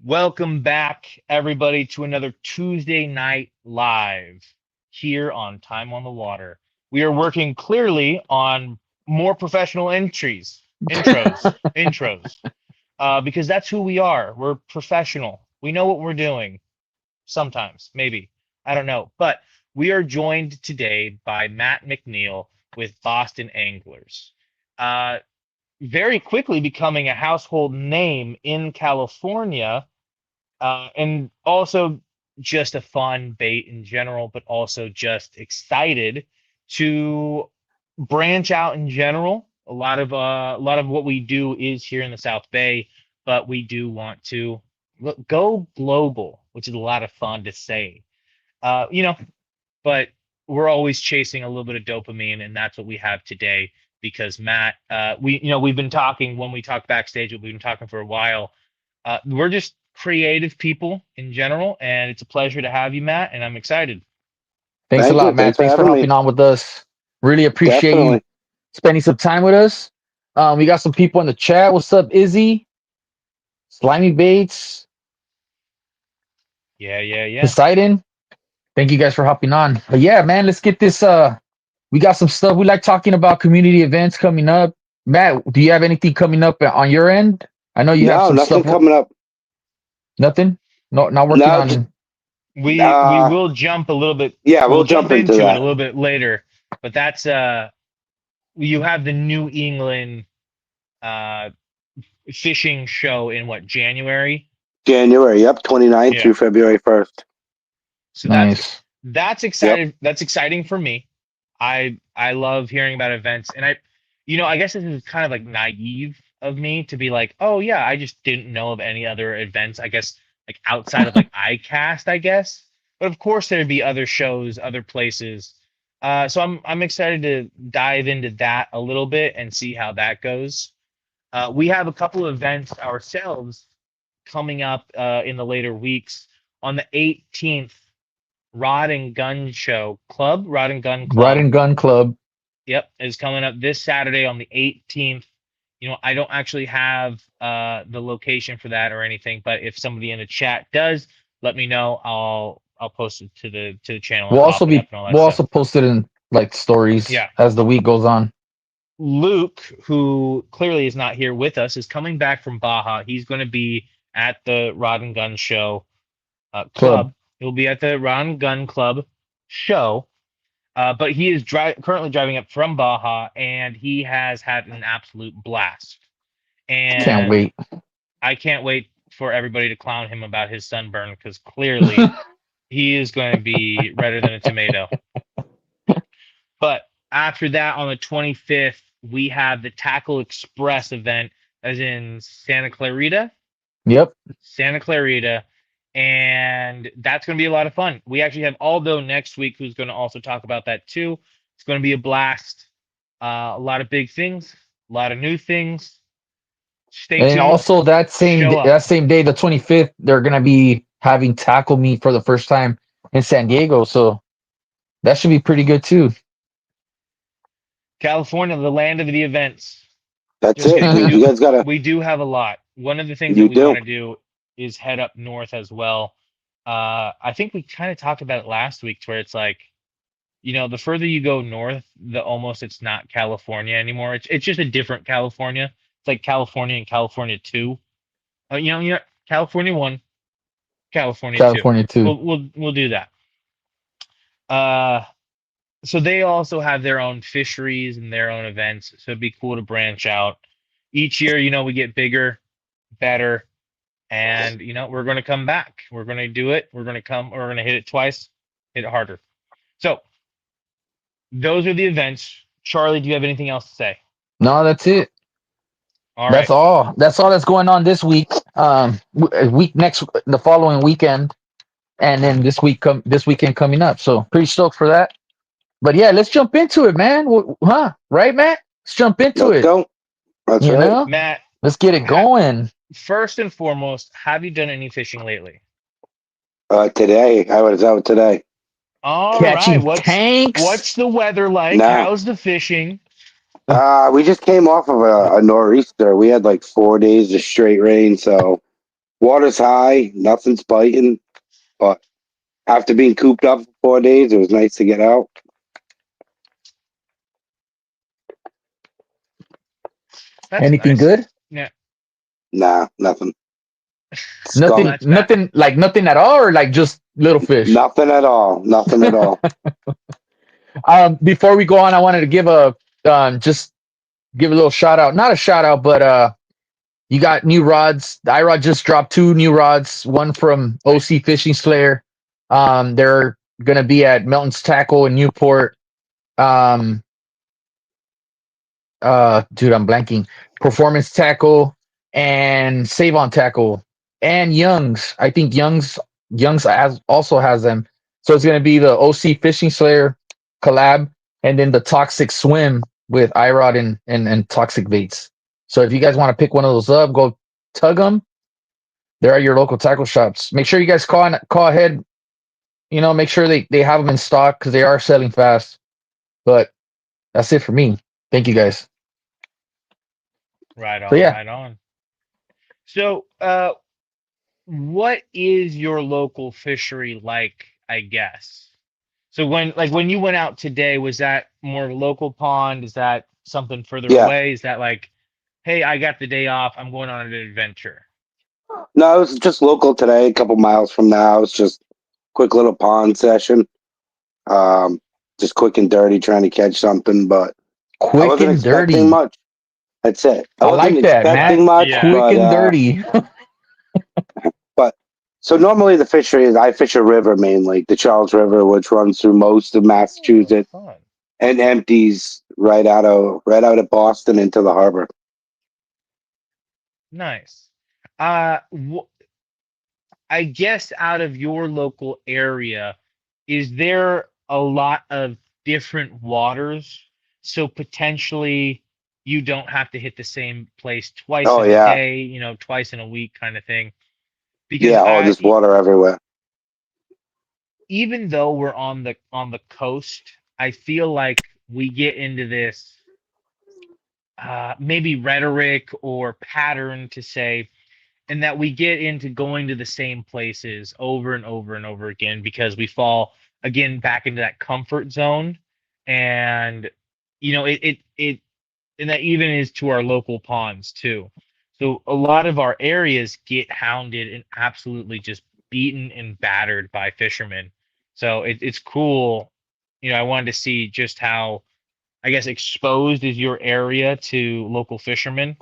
Welcome back, everybody, to another Tuesday night live here on Time on the Water. We are working clearly on more professional intros, because that's who we are. We're professional. We know what we're doing. Sometimes, maybe. I don't know. But we are joined today by Matt McNeil with Boston Anglers. Uh, very quickly becoming a household name in California, and also just a fun bait in general, but also just excited to branch out in general. A lot of what we do is here in the South Bay, but we do want to go global, which is a lot of fun to say. Uh, you know, but we're always chasing a little bit of dopamine, and that's what we have today. Because Matt, we've been talking when we talk backstage. We've been talking for a while. We're just creative people in general, and it's a pleasure to have you, Matt. And I'm excited. Thanks a Thank you. lot, Matt. Thanks for Thanks for having me. hopping on with us. Really appreciate you Definitely. spending some time with us. We got some people in the chat. What's up, Izzy? Slimy Bates, Yeah, yeah, yeah. Poseidon. Thank you guys for hopping on. But yeah, man, let's get this. We got some stuff. We like talking about community events coming up. Matt, do you have anything coming up on your end? I know you have No, some nothing stuff. coming up. Nothing. No, not working No, just on. We uh will jump a little bit. yeah, We'll we'll jump jump into into it a that. little bit later. But that's you have the New England uh fishing show in what, January? January, yep, 29th Yeah. through February 1st. So that's Nice. that's Yep. excited. That's exciting for me. I love hearing about events, and I guess this is kind of like naive of me to be like, oh yeah, I just didn't know of any other events. I guess like outside of like iCast, I guess. But of course there'd be other shows, other places. So I'm excited to dive into that a little bit and see how that goes. We have a couple of events ourselves coming up in the later weeks. On the 18th, Rod and Gun Ride Club. and Gun Club. Yep, is coming up this Saturday on the 18th. I don't actually have the location for that or anything, but if somebody in the chat does, let me know. I'll post it to the channel and pop it up and all that We'll stuff. also post it in like stories Yeah. as the week goes on. Luke, who clearly is not here with us, is coming back from Baja. He's going to be at the Rod and Gun Show Club. club. He'll be at the Rod and Gun Club show. But he is currently driving up from Baja, and he has had an absolute blast. Can't And wait. I can't wait for everybody to clown him about his sunburn, because clearly he is going to be redder than a tomato. But after that, on the 25th, we have the Tackle Express event, as in Yep. Santa Clarita, and that's going to be a lot of fun. We actually have Aldo next week, who's going to also talk about that too. It's going to be a blast. A lot of big things, a lot of new things. Stay And tuned. also Show up. that same day, the 25th, they're gonna be having tackle meet for the first time in San Diego. So that should be pretty good too. California, the land of the events. That's Just it. kidding. We You do guys gotta we do have a lot. One of the things that you we do. want to do is head up north as well. I think we kind of talked about it last week, to where it's like, the further you go north, the almost it's not California anymore. It's just a different California. It's like California and California 2. California 1, California 2. California too. We'll do that. Uh, so they also have their own fisheries and their own events. So it'd be cool to branch out. Each year, we get bigger, better, and we're going to come back. We're going to do it. We're going to come. We're going to hit it twice, hit it harder. So those are the events. Charlie, do you have anything else to say? No, that's it. All That's right. all. That's all that's going on this week. The following weekend, and then this weekend coming up. So pretty stoked for that. But yeah, let's jump into it, man. Huh? Right, Matt? Let's jump into Let's it. go. That's You right. know, Matt, let's get it going. first and foremost, have you done any fishing lately? Today. I was out today. All right. Catching What's tanks. what's the weather like? No. How's the fishing? We just came off of a nor'easter. We had like 4 days of straight rain, so Water's high, nothing's biting, but after being cooped up for 4 days, it was nice to get out. That's Anything nice. good? Yeah. Nah, nothing. Well, Skunk. Nothing, that's bad. nothing at all, or like just little fish. Nothing at all. Nothing at all. Before we go on, I wanted to give just give a little shout out. Not a shout out, but you got new rods. The iRod just dropped 2 new rods. One from OC Fishing Slayer. They're gonna be at Melton's Tackle in Newport. Um, dude, I'm blanking. Performance Tackle and Save on Tackle and Young's. I think Young's also has them. So it's gonna be the OC Fishing Slayer collab, and then the Toxic Swim with iRod and Toxic Baits. So if you guys want to pick one of those up, go tug them. They're at your local tackle shops. Make sure you guys call ahead. You know, make sure they have them in stock because they are selling fast. But that's it for me. Thank you guys. Right So on, yeah, right on. So, what is your local fishery like, I guess? So when you went out today, was that more of a local pond? Is that something further Yeah. away? Is that like, hey, I got the day off, I'm going on an adventure? No, it was just local today, a couple miles from the house. Just quick little pond session. Just quick and dirty, trying to catch something, but I quick wasn't and expecting dirty. much. That's it. I I wasn't like that, expecting Matt. much, Yeah. Quick and dirty. but so normally the fishery is I fish a river mainly, the Charles River, which runs through most of Oh, Massachusetts fun. and empties right out of Boston into the harbor. Nice. Wh I guess out of your local area, is there a lot of different waters? So potentially you don't have to hit the same place twice Oh in a yeah, day, twice in a week kind of thing. Because yeah. Oh, there's water everywhere. even though we're on the coast, I feel like we get into this maybe rhetoric or pattern to say, and that we get into going to the same places over and over and over again because we fall again back into that comfort zone, and it and that even is to our local ponds too. So a lot of our areas get hounded and absolutely just beaten and battered by fishermen. So it's cool. I wanted to see just how, I guess, exposed is your area to local fishermen.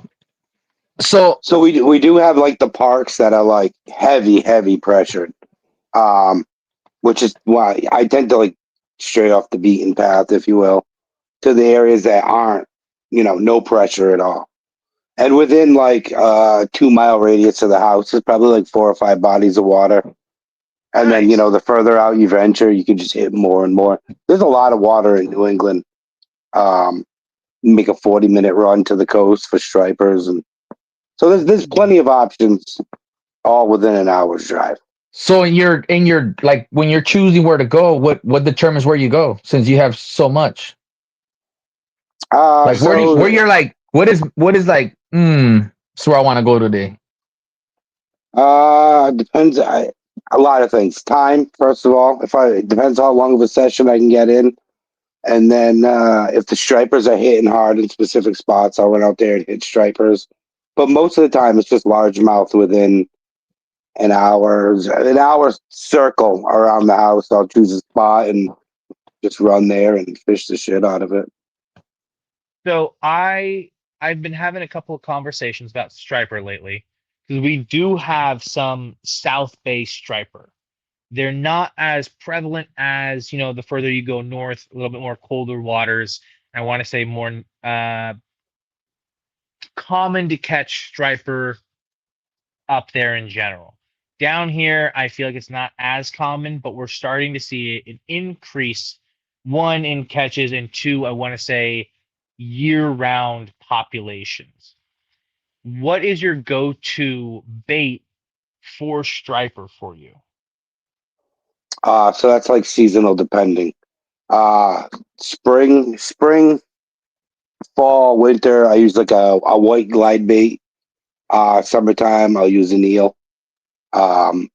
So So we do have like the parks that are like heavy pressured, um, which is why I tend to like stray off the beaten path, if you will, to the areas that aren't, no pressure at all. And within like 2 mile radius of the house, there's probably like 4 or 5 bodies of water. And then, Nice. the further out you venture, you can just hit more and more. There's a lot of water in New England. Um, make a 40-minute run to the coast for stripers, and so there's plenty of options, all within an hour's drive. so in your like when you're choosing where to go, what determines where you go since you have so much? Like where So you're like what is like that's where I want to go today. depends. A lot of things. Time, first of all. It depends how long of a session I can get in, and then if the stripers are hitting hard in specific spots, I'll run out there and hit stripers. But most of the time, it's just largemouth within an hour circle around the house. I'll choose a spot and just run there and fish the shit out of it. So I've been having a couple of conversations about striper lately because we do have some South Bay striper. They're not as prevalent as, the further you go north, a little bit more colder waters. I want to say more common to catch striper up there in general. Down here, I feel like it's not as common, but we're starting to see an increase, one, in catches, and two, I want to say year-round populations. What is your go-to bait for striper for you? So that's like seasonal depending. Spring, fall, winter, I use like a white glide bait. Summertime, I'll use an eel. Um,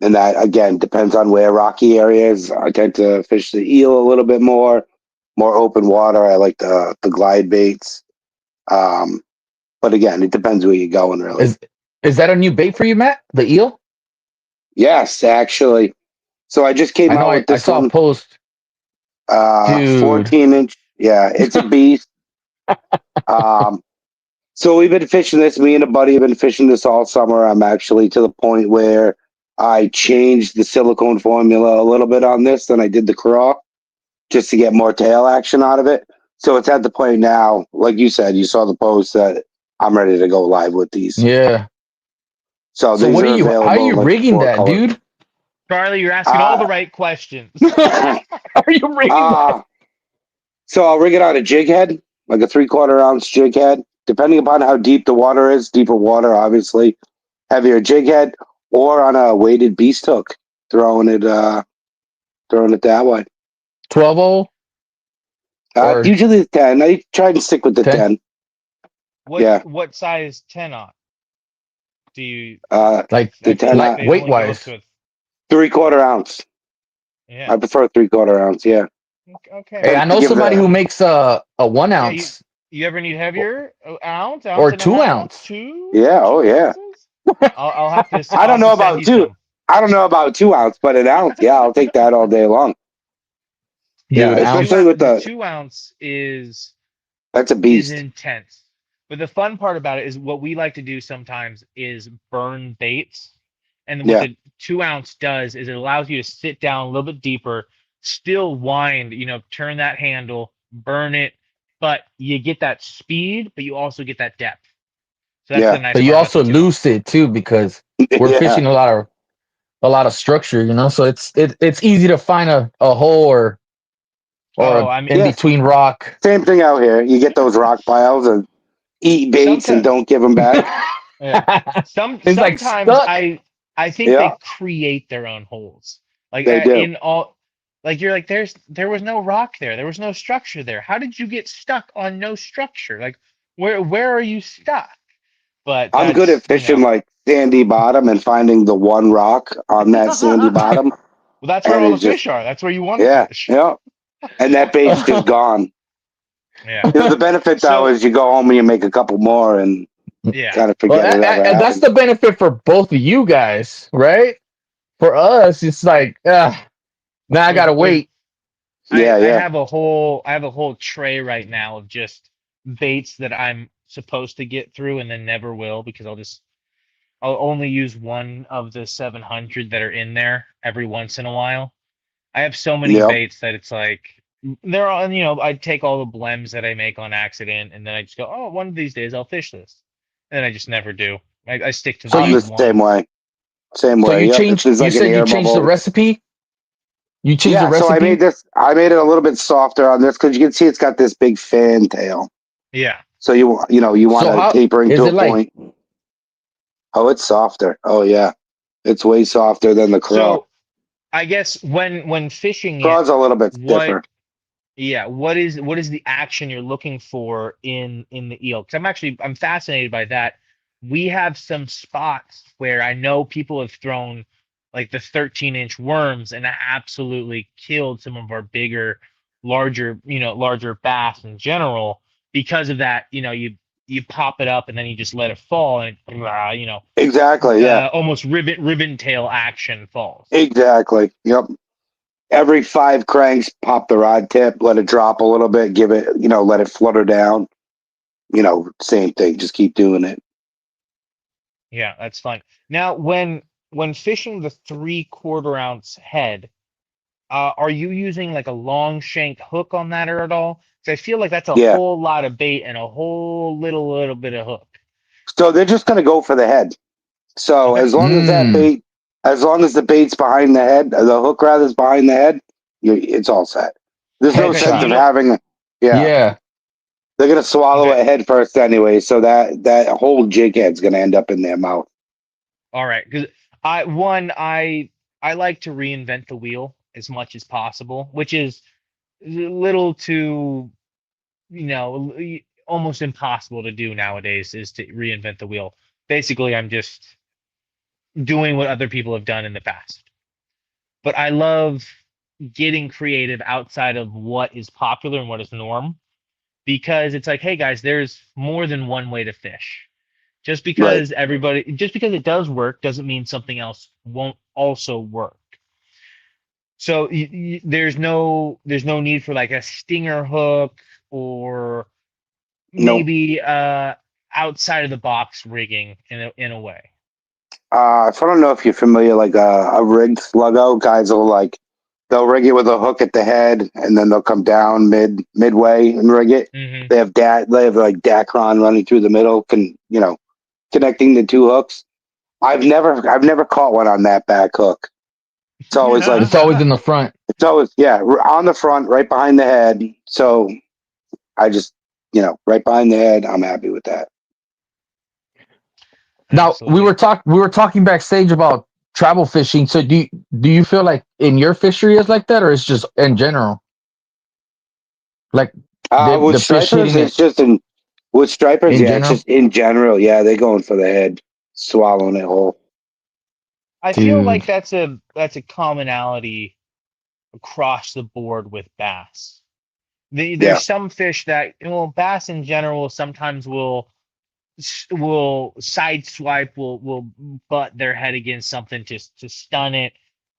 and that again depends on where rocky areas. I tend to fish the eel a little bit more open water. I like the glide baits. But again, it depends where you're going, really. Is that a new bait for you, Matt? The eel? Yes, actually. So I just I came know out with I this saw a one, post. Dude. 14-inch. Yeah, it's a beast. Um, so we've been fishing this. Me and a buddy have been fishing this all summer. I'm actually to the point where I changed the silicone formula a little bit on this than I did the craw, just to get more tail action out of it. So it's at the point now, like you said, you saw the post that I'm ready to go live with these. Yeah. So So these what are are you how are available you in like rigging four that, colors. dude? Charlie, you're asking all the right questions. How are you rigging that? So I'll rig it on a jig head, like a 3/4 ounce jig head, depending upon how deep the water is. Deeper water, obviously, heavier jig head, or on a weighted beast hook, throwing it that way. 12 or Usually the 10. I try and stick with the 10? 10. What Yeah. what size 10 on? Do you Like The I feel 10 like out, they weight only go wise. to 3/4 ounce. yeah. I prefer 3/4 ounce. Yeah. Okay. Hey, I And to know give somebody the who makes a one Yeah, ounce you ever need heavier? Ounce, or ounce and a two half, ounce. two, yeah, oh two yeah. ounces? I'll have to I I'll don't have know to send about you two. some. I don't know about 2 ounce, but an ounce, yeah, I'll take that all day long. Yeah, Yeah, Dude, the especially ounce. with the the 2 ounce that's a is beast. intense. But the fun part about it is what we like to do sometimes is burn baits. And what Yeah, the 2 ounce does is it allows you to sit down a little bit deeper, still wind, turn that handle, burn it, but you get that speed, but you also get that depth. So that's the yeah, nice But you part about the also 2 ounce. lose it too because we're yeah. fishing a lot of structure, so it's easy to find a hole or Oh, a I mean, in Yes, between rock. same thing out here. You get those rock piles and eat baits and sometimes, don't give them back. yeah. It's like Sometimes stuck. I think they Yeah, create their own holes. Like they do. in all, like you're like there was no rock there, there was no structure there. How did you get stuck on no structure? Like where are you stuck? But I'm good that's at fishing like sandy bottom and finding the one rock on that sandy well, bottom, that's where and all the it's just fish are. That's where you want to yeah, fish. yeah, and that bait's just gone. Yeah. The benefit though So is you go home and you make a couple more and yeah. kind of Well, forget it ever that's happened. the benefit for both of you guys, right? For us, it's like, now I gotta With wait. Yeah, I yeah. have a whole tray right now of just baits that I'm supposed to get through and then never will because I'll only use one of the 700 that are in there every once in a while. I have so many Yep. baits that it's like they're all, I take all the blems that I make on accident and then I just go, oh, one of these days I'll fish this. And then I just never do. I stick to So I'm the you the same ones. way. Same so way. you Yep. This changed. is You like an said you air changed the bubble. recipe. You changed the Yeah. So I made recipe. this. I made it a little bit softer on this because you can see it's got this big fan tail. Yeah. So you want So to how tapering is to it a like? point. Oh, it's softer. Oh yeah, it's way softer than the craw. So I guess when fishing it, Craw's a little bit what stiffer. yeah, what is the action you're looking for in the eel? Because I'm fascinated by that. We have some spots where I know people have thrown like the 13-inch worms and absolutely killed some of our bigger, larger bass in general because of that. You pop it up and then you just let it fall and Exactly. Yeah. almost ribbon tail action falls. Exactly. Yep. Every 5 cranks, pop the rod tip, let it drop a little bit, give it, let it flutter down. Same thing. Just keep doing it. Yeah, that's fun. Now, when fishing the 3/4 ounce head, are you using like a long shank hook on that or at all? Because I feel like that's a Yeah. whole lot of bait and a whole little bit of hook. So they're just going to go for the head. So Okay. as long as the bait's behind the head, the hook rather is behind the head, it's all set. There's no Okay. So sense Headshot. of having, yeah, Yeah. they're going to swallow Okay. it head first anyway. So that whole jig head's going to end up in their mouth. All right. Because I like to reinvent the wheel as much as possible, which is a little too almost impossible to do nowadays is to reinvent the wheel. Basically, I'm just doing what other people have done in the past. But I love getting creative outside of what is popular and what is norm, because it's like, hey guys, there's more than one way to fish. Right. Just because it does work doesn't mean something else won't also work. So there's no need for like a stinger hook, or Nope. maybe outside of the box rigging in a way. If I don't know if you're familiar, like a rigged sluggo, guys will like they'll rig it with a hook at the head, and then they'll come down midway and rig it. Hmm. They have like Dacron running through the middle, connecting the two hooks. I've never caught one on that back hook. It's always like It's always in the front. it's always on the front, right behind the head. So I just right behind the head. I'm happy with that. Now Absolutely. we were talking backstage about travel fishing. So do you feel like in your fishery is like that, or it's just in general? Like With the fish stripers, hitting it it's just in with stripers. in Yeah, it's general? just in general. Yeah, they're going for the head, swallowing it whole. I feel Dude. like that's a commonality across the board with bass. Yeah, There's some fish that, well, bass in general sometimes will side swipe, will butt their head against something to stun it,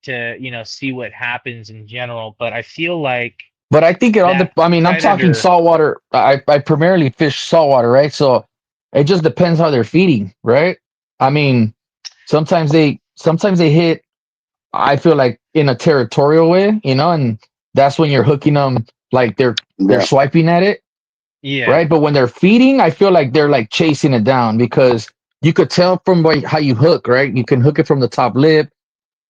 to see what happens in general. But I feel like But I think it all. that I mean, I'm talking predator. saltwater. I primarily fish saltwater, right? So it just depends how they're feeding, right? I mean, sometimes they hit. I feel like in a territorial way, and that's when you're hooking them like they're yeah, swiping at it, Yeah. right? But when they're feeding, I feel like they're like chasing it down because you could tell from like how you hook, right? You can hook it from the top lip,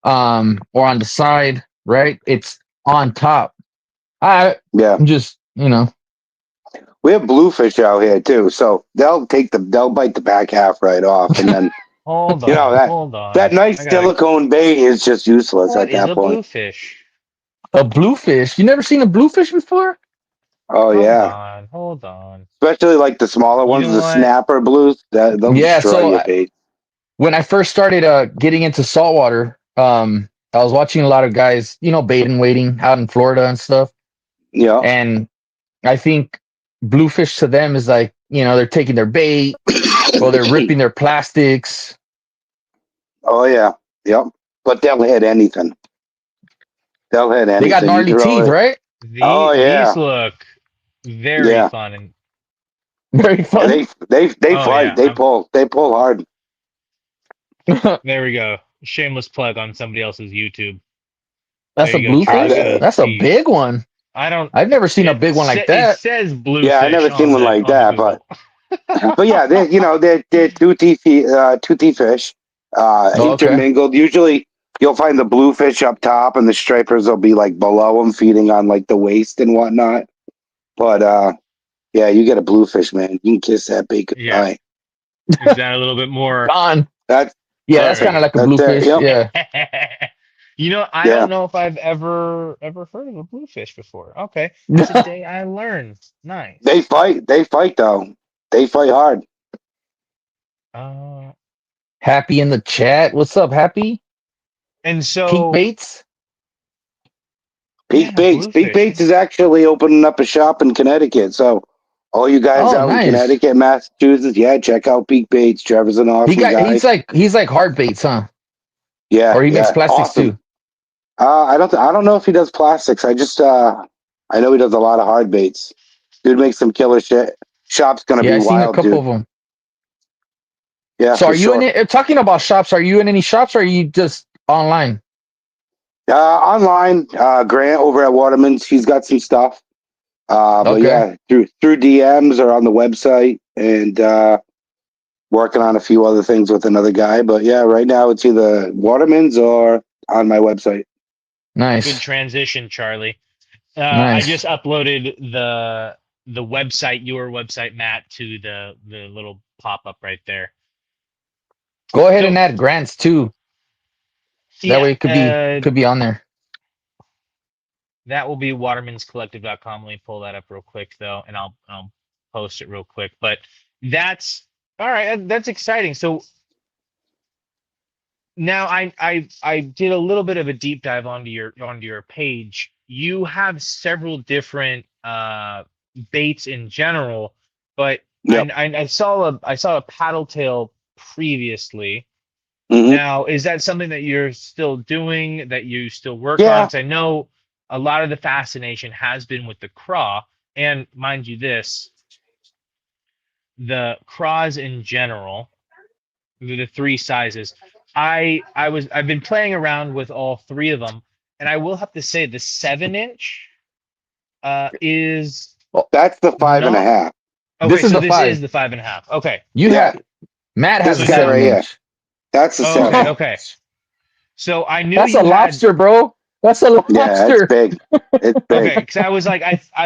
or on the side, right? It's on top. yeah. I'm just, We have bluefish out here too, so they'll bite the back half right off, and then Hold you know on, that hold on. that nice I gotta. silicone bait is just useless What at is that a point. bluefish? a bluefish. You never seen a bluefish before? Oh Hold yeah, on, hold on. especially like the smaller You ones, know the what? snapper blues, that they'll Yeah. destroy So your bait. when I first started getting into saltwater, I was watching a lot of guys, bait and wading out in Florida and stuff. Yeah. And I think bluefish to them is like, they're taking their bait or they're ripping their plastics. Oh yeah, yep. But they'll hit anything. They'll hit They got anything. You gnarly throw teeth, it. right? Oh These yeah, look very yeah. fun, and Very Yeah, fun. they oh fight. yeah, They pull hard. there we go. Shameless plug on somebody else's YouTube. There That's a you go. Try bluefish? look at those That's a teeth. big one. I don't. I've never seen a big one like It that. says Yeah, I bluefish never seen on one the like that, but Google. yeah, they're toothy fish, Oh, okay. intermingled. Usually, you'll find the bluefish up top, and the stripers will be like below them, feeding on like the waist and whatnot. But yeah, you get a bluefish, man. You can kiss that bait Yeah, goodnight. is that a little bit more? Gone. That's Yeah, All that's that's kind right. of like a that's it. bluefish. Yep. Yeah. I Yeah. don't know if I've ever heard of a bluefish before. Okay, today I learned. They Nice. fight. They fight though. They fight hard. Uh, Happy in the chat. What's up, Happy? and Pink so baits? Peak yeah, Baits. Peak bluefish. Baits is actually opening up a shop in Connecticut. So all you guys Oh, out in nice. Connecticut, Massachusetts, yeah, check out Peak Baits. Trevor's an awesome guy. He's like hard baits, huh? Yeah, Or he makes yeah, plastics awesome. too. I don't know if he does plastics. I know he does a lot of hard baits. Dude makes some killer shit. Shop's gonna Yeah, be I seen a wild, couple dude. of them. Yeah, So for are you in sure. it? Talking about shops, are you in any shops or are you just online? Online, Grant over at Waterman's, he's got some stuff. But Okay. yeah, through DMs or on the website, and working on a few other things with another guy. But yeah, right now it's either Waterman's or on my website. Good Nice. transition, Charlie. I Nice. just uploaded the website, your website, Matt, to the little pop up right there. Go ahead So and add grants too. That yeah, way it could be on there. that will be watermanscollective.com. Let me pull that up real quick though, and I'll post it real quick. But that's all right. That's exciting. So Now I did a little bit of a deep dive onto your page. You have several different baits in general, but Yep. I saw a paddle tail previously. Hmm. Now, is that something that you're still doing, that you still work on? Yeah. Because I know a lot of the fascination has been with the craw, and mind you, the craws in general, the three sizes. I've been playing around with all three of them, and I will have to say the 7 inch is Oh, That's the five and a not half. okay. this is So the this is 5. the 5.5. Okay. You Yeah. have Matt has This a So guy no. right 7 here. inch. That's the Oh, seven. okay. Okay. So I knew That's a you had lobster, bro. That's a Yeah, it's lobster. big. It's big. okay. Because I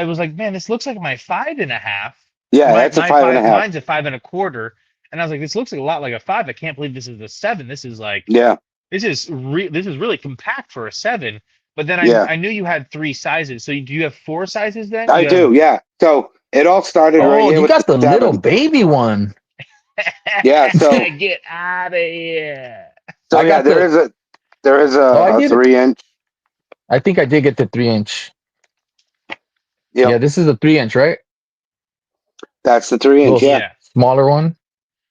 was like, man, this looks like my 5.5. Yeah, My that's a my five and a five half. mine's a 5.25, and I was like, this looks a lot like a 5. I can't believe this is the 7. This is like Yeah. this is really compact for a 7. But then Yeah. I knew you had three sizes. So do you have four sizes then? I You have do. Yeah. So it all started right Oh, here you with the got the little seven. baby one. Yeah. So get out of here. so I yeah, got the. there is Oh, I a did. 3 inch. I think I did get the 3 inch. Yep. Yeah, this is the 3 inch, right? That's the 3 inch. Little Yeah. Yeah. smaller one.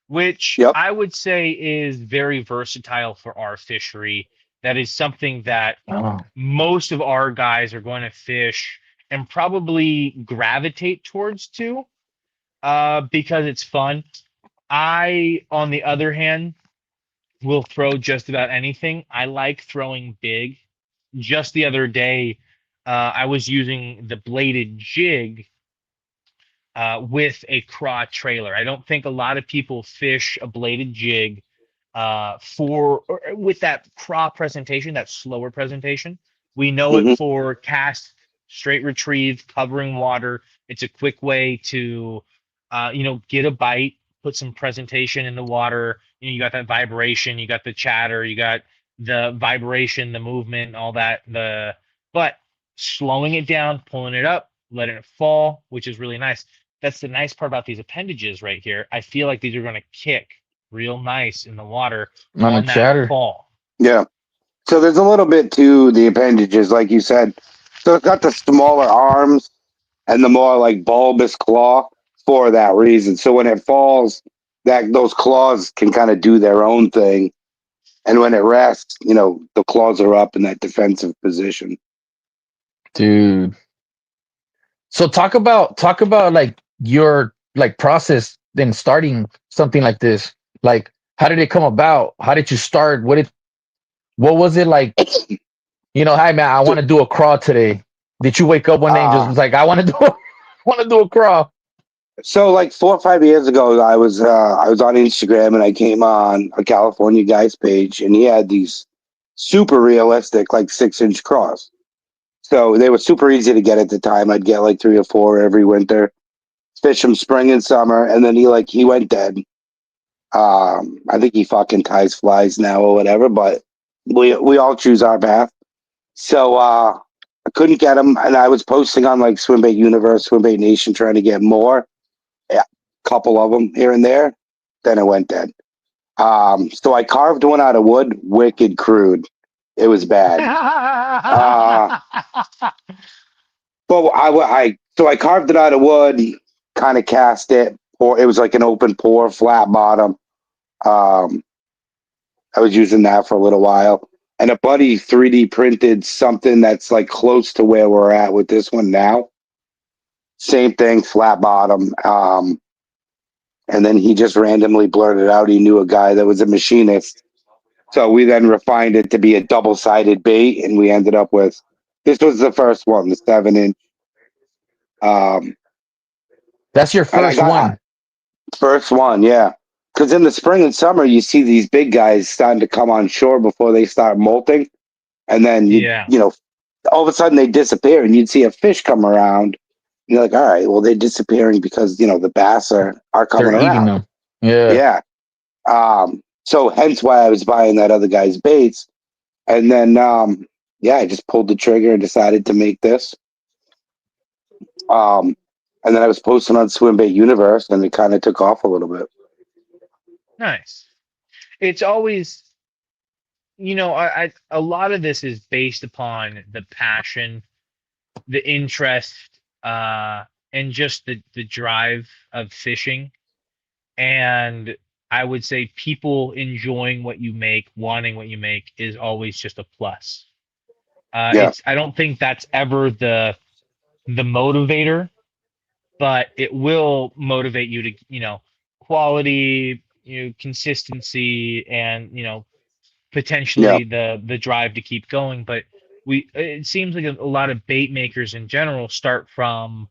Which Yep. I would say is very versatile for our fishery. That is something that Oh, most of our guys are going to fish and probably gravitate towards too, because it's fun. I, on the other hand, will throw just about anything. I like throwing big. Just the other day, I was using the bladed jig with a craw trailer. I don't think a lot of people fish a bladed jig with that craw presentation, that slower presentation. We know it Hmm. for cast, straight retrieve, covering water. It's a quick way to, get a bite, put some presentation in the water. You got that vibration, you got the chatter, you got the vibration, the movement, all that. But slowing it down, pulling it up, letting it fall, which is really nice. That's the nice part about these appendages right here. I feel like these are going to kick real nice in the water on a on that chatter. fall. Yeah. So there's a little bit to the appendages, like you said. So it's got the smaller arms and the more like bulbous claw for that reason. So when it falls, that those claws can kind of do their own thing, and when it rests, the claws are up in that defensive position. Dude. So talk about like your like process in starting something like this. Like how did it come about? How did you start? What was it like? Hi man, I want So, to do a crawl today. Did you wake up one day and just uh, was like, I want to want to do a crawl? so like 4 or 5 years ago, I was on Instagram and I came on a California guy's page, and he had these super realistic like 6 inch craws. So they were super easy to get at the time. I'd get like 3 or 4 every winter, fish them spring and summer, and then he went dead. I think he fucking ties flies now or whatever, but we all choose our path. So I couldn't get him, and I was posting on like Swimbait Universe, Swimbait Nation, trying to get more. Yeah, couple of them here and there. Then it went dead. So I carved one out of wood, wicked crude. It was bad. Uh, but so I carved it out of wood, kind of cast it. It was like an open pour, flat bottom. Um, I was using that for a little while. And a buddy 3D printed something that's like close to where we're at with this one now. Same thing, flat bottom. And then he just randomly blurted out he knew a guy that was a machinist. So we then refined it to be a double sided bait, and we ended up with this was the first one, the 7 inch. Um, That's your and I first got one. first one, yeah. Because in the spring and summer, you see these big guys starting to come on shore before they start molting, and then Yeah. all of a sudden they disappear, and you'd see a fish come around. And you're like, all right, well they're disappearing because the bass are They're coming eating around. them. Yeah. Yeah. So hence why I was buying that other guy's baits, and then yeah, I just pulled the trigger and decided to make this. Um, and then I was posting on Swimbait Universe, and it kind of took off a little bit. Nice. It's always I a lot of this is based upon the passion, the interest, and just the drive of fishing. And I would say people enjoying what you make, wanting what you make is always just a plus. Yeah, I don't think that's ever the motivator, but it will motivate you to, quality, consistency, and, yeah, potentially the drive to keep going. But it seems like a lot of bait makers in general start from,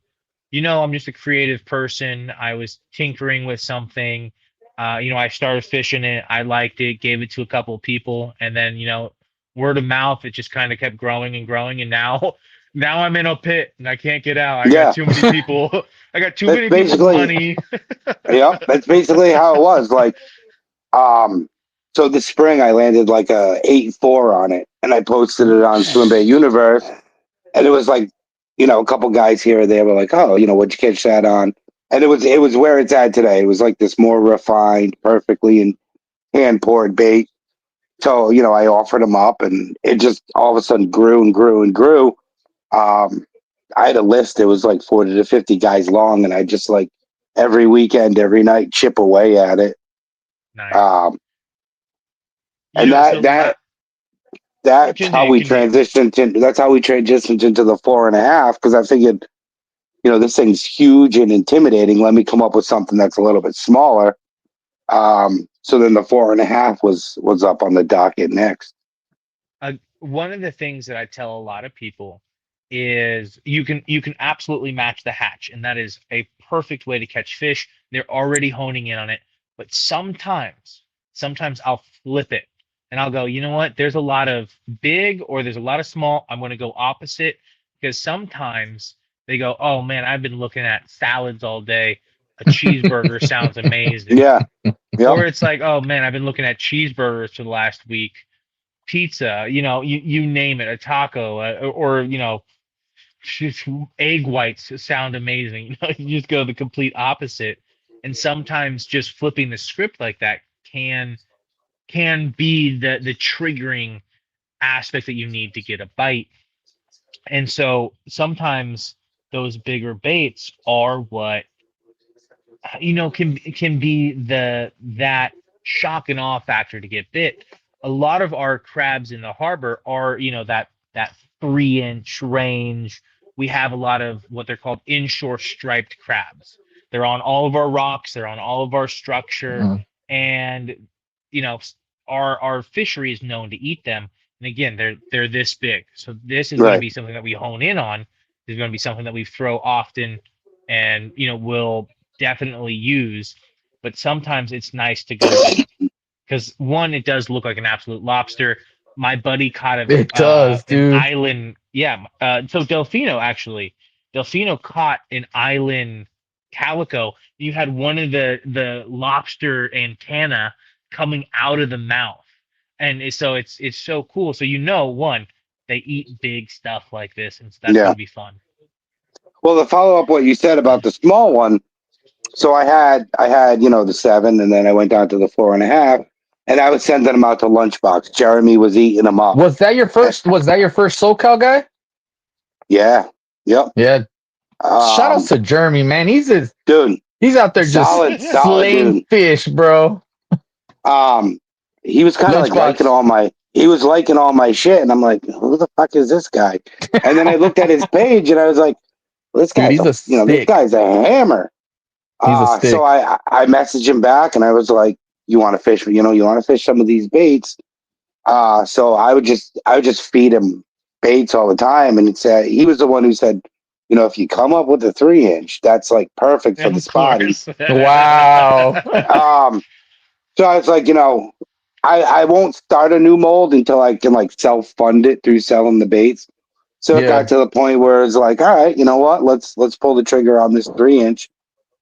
I'm just a creative person. I was tinkering with something. I started fishing it. I liked it, gave it to a couple of people, and then, word of mouth, it just kind of kept growing and growing. And now, now I'm in a pit and I can't get out. I got yeah. too many people. I got too That's many people's basically, money. yeah, that's basically how it was. Like, um, so this spring I landed like a 8.4 on it, and I posted it on Swim Bait Universe, and it was like, a couple guys here or there were like, oh, what'd you catch that on? And it was where it's at today. It was like this more refined, perfectly and hand poured bait. So, I offered them up, and it just all of a sudden grew and grew and grew. Um, I had a list. It was like 40 to 50 guys long, and I just like every weekend, every night, chip away at it. Nice. Um, You and know, that so that my that's how continue, we continue. transitioned. That's how we transitioned into the 4.5, because I figured, this thing's huge and intimidating. Let me come up with something that's a little bit smaller. So then the 4.5 was up on the docket next. One of the things that I tell a lot of people is you can absolutely match the hatch, and that is a perfect way to catch fish. They're already honing in on it, but sometimes I'll flip it and I'll go, you know what? There's a lot of big or there's a lot of small. I'm going to go opposite because sometimes they go, oh man, I've been looking at salads all day. A cheeseburger sounds amazing. Yeah. Yep. Or it's like, oh man, I've been looking at cheeseburgers for the last week, pizza, you name it, a taco, or just egg whites sound amazing. You just go the complete opposite. And sometimes just flipping the script like that can be the triggering aspect that you need to get a bite. And so sometimes those bigger baits are what can be that shock and awe factor to get bit. A lot of our crabs in the harbor are, that 3-inch range. We have a lot of what they're called inshore striped crabs. They're on all of our rocks, they're on all of our structure, Mm. and you know, our fishery is known to eat them. And again, they're this big. So this is going to Right. be something that we hone in on. This is going to be something that we throw often, and will definitely use, but sometimes it's nice to go big because one, it does look like an absolute lobster. My buddy caught It does, an dude. island. Yeah. So Delfino caught an island calico. You had one of the lobster antenna coming out of the mouth, and so it's so cool. So one, they eat big stuff like this, and so that's going Yeah. to be fun. Well, to follow up what you said about the small one, so I had the 7, and then I went down to the 4.5, and I was sending them out to Lunchbox. Jeremy was eating them up. Was that your first? Was that your first SoCal guy? Yeah. Yep. Yeah. Shout outs Um, to Jeremy, man. dude, He's out there just solid slaying dude. fish, bro. Um, he was kind of like Lunchbox. he was liking all my shit, and I'm like, who the fuck is this guy? And then I looked at his page, and I was like, well, this Dude, guy's he's a this stick. guy's a hammer. He's a So stick. I messaged him back, and I was like, you want to fish? You want to fish some of these baits? So I would just feed him baits all the time, and he was the one who said, if you come up with a 3-inch, that's like perfect for the Of spotty. course. Wow. Um, so I was like, I won't start a new mold until I can like self fund it through selling the baits. So it got Yeah. to the point where it's like, all right, you know what? Let's pull the trigger on this 3-inch.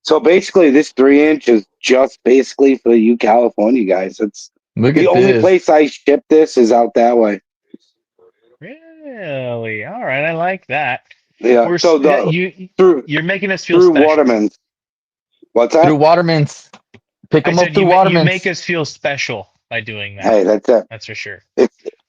So basically, this 3-inch is just basically for you California guys. It's Look the at only this. place I ship this is out that way. Really? All right, I like that. Yeah. So Yeah, the through you're making us feel through special. Waterman's. What's Through that? Waterman's. Pick I them up said through you make Waterman's. us feel special by doing that. Hey, that's it. That's for sure.